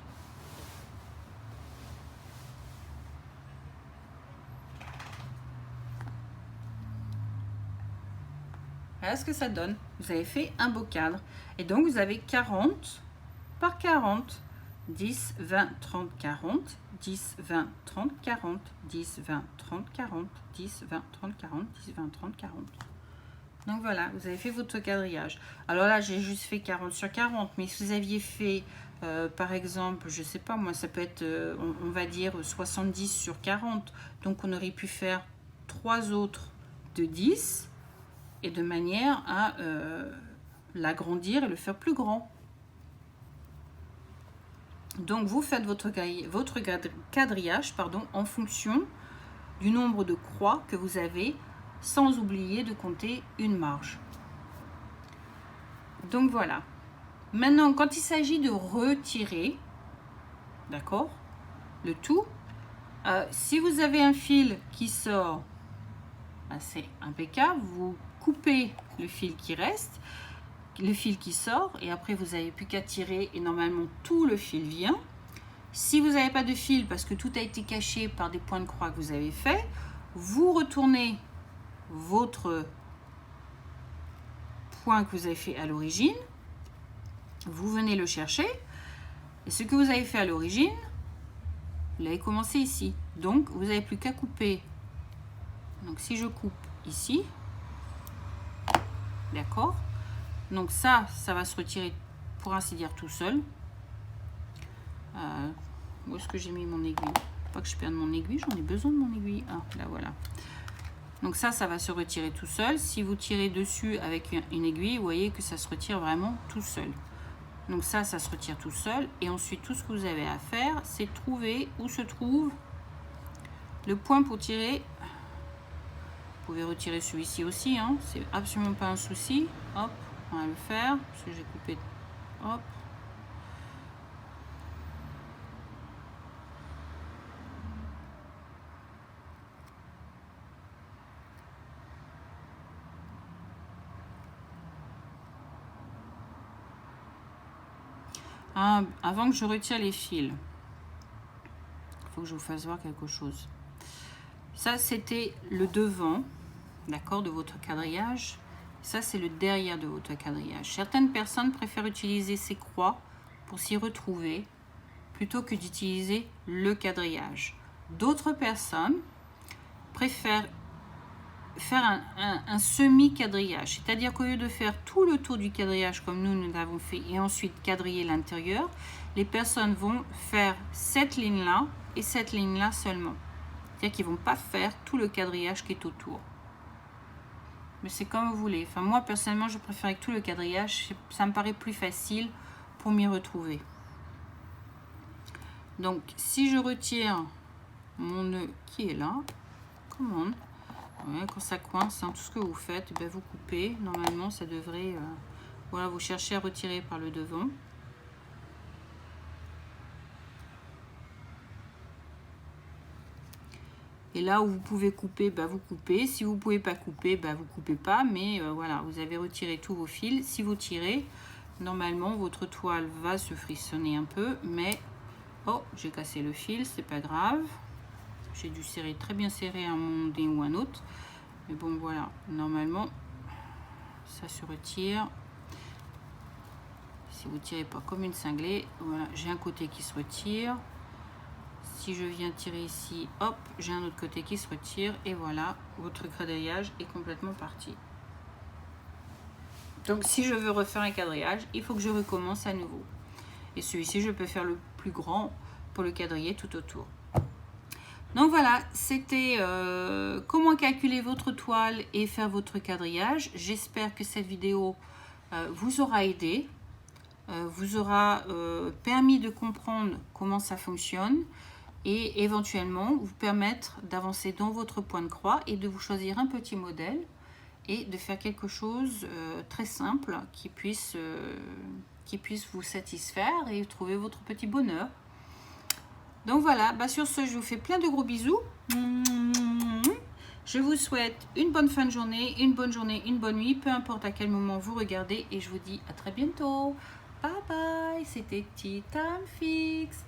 Voilà ce que ça donne. Vous avez fait un beau cadre. Et donc vous avez 40 par 40. 10, 20, 30, 40. 10, 20, 30, 40. 10, 20, 30, 40. 10, 20, 30, 40. 10, 20, 30, 40. Donc voilà, vous avez fait votre quadrillage. Alors là, j'ai juste fait 40 sur 40. Mais si vous aviez fait, par exemple, je sais pas moi, ça peut être, on va dire 70 sur 40. Donc on aurait pu faire 3 autres de 10. Et de manière à l'agrandir et le faire plus grand. Donc vous faites votre quadrillage en fonction du nombre de croix que vous avez, sans oublier de compter une marge. Donc voilà. Maintenant, quand il s'agit de retirer, d'accord, le tout, si vous avez un fil qui sort, c'est impeccable, vous coupez le fil qui reste, le fil qui sort, et après vous n'avez plus qu'à tirer et normalement tout le fil vient. Si vous n'avez pas de fil parce que tout a été caché par des points de croix que vous avez fait, vous retournez votre point que vous avez fait à l'origine, vous venez le chercher, et ce que vous avez fait à l'origine, vous l'avez commencé ici. Donc vous n'avez plus qu'à couper. Donc si je coupe ici, d'accord, donc ça va se retirer pour ainsi dire tout seul. Où est-ce que j'ai mis mon aiguille? Pas que je perde mon aiguille, j'en ai besoin de mon aiguille. Ah, là voilà. Donc ça va se retirer tout seul. Si vous tirez dessus avec une aiguille, vous voyez que ça se retire vraiment tout seul. Donc ça se retire tout seul. Et ensuite, tout ce que vous avez à faire, c'est trouver où se trouve le point pour tirer. Vous pouvez retirer celui-ci aussi, hein. C'est absolument pas un souci. Hop, on va le faire, parce que j'ai coupé. Hop. Ah, avant que je retire les fils, il faut que je vous fasse voir quelque chose. Ça, c'était le devant, d'accord, de votre quadrillage. Ça, c'est le derrière de votre quadrillage. Certaines personnes préfèrent utiliser ces croix pour s'y retrouver plutôt que d'utiliser le quadrillage. D'autres personnes préfèrent faire un semi-quadrillage, c'est-à-dire qu'au lieu de faire tout le tour du quadrillage comme nous l'avons fait et ensuite quadriller l'intérieur, les personnes vont faire cette ligne-là et cette ligne-là seulement. C'est-à-dire qu'ils ne vont pas faire tout le quadrillage qui est autour. Mais c'est comme vous voulez. Enfin, moi, personnellement, je préfère que tout le quadrillage, ça me paraît plus facile pour m'y retrouver. Donc, si je retire mon nœud qui est là, commande. Ouais, quand ça coince, hein, tout ce que vous faites, ben vous coupez. Normalement, ça devrait... voilà, vous cherchez à retirer par le devant. Et là où vous pouvez couper, ben vous coupez. Si vous ne pouvez pas couper, ben vous ne coupez pas. Mais voilà, vous avez retiré tous vos fils. Si vous tirez, normalement, votre toile va se frissonner un peu. Mais, oh, j'ai cassé le fil, c'est pas grave. J'ai dû serrer, très bien serrer un moment donné ou un autre. Mais bon, voilà, normalement, ça se retire. Si vous ne tirez pas comme une cinglée, voilà, j'ai un côté qui se retire. Si je viens tirer ici, hop, j'ai un autre côté qui se retire. Et voilà, votre quadrillage est complètement parti. Donc, si je veux refaire un quadrillage, il faut que je recommence à nouveau. Et celui-ci, je peux faire le plus grand pour le quadriller tout autour. Donc voilà, c'était comment calculer votre toile et faire votre quadrillage. J'espère que cette vidéo vous aura aidé, vous aura permis de comprendre comment ça fonctionne et éventuellement vous permettre d'avancer dans votre point de croix et de vous choisir un petit modèle et de faire quelque chose très simple qui puisse vous satisfaire et trouver votre petit bonheur. Donc voilà, sur ce, je vous fais plein de gros bisous. Je vous souhaite une bonne fin de journée, une bonne nuit, peu importe à quel moment vous regardez. Et je vous dis à très bientôt. Bye bye, c'était Tea Time Fix.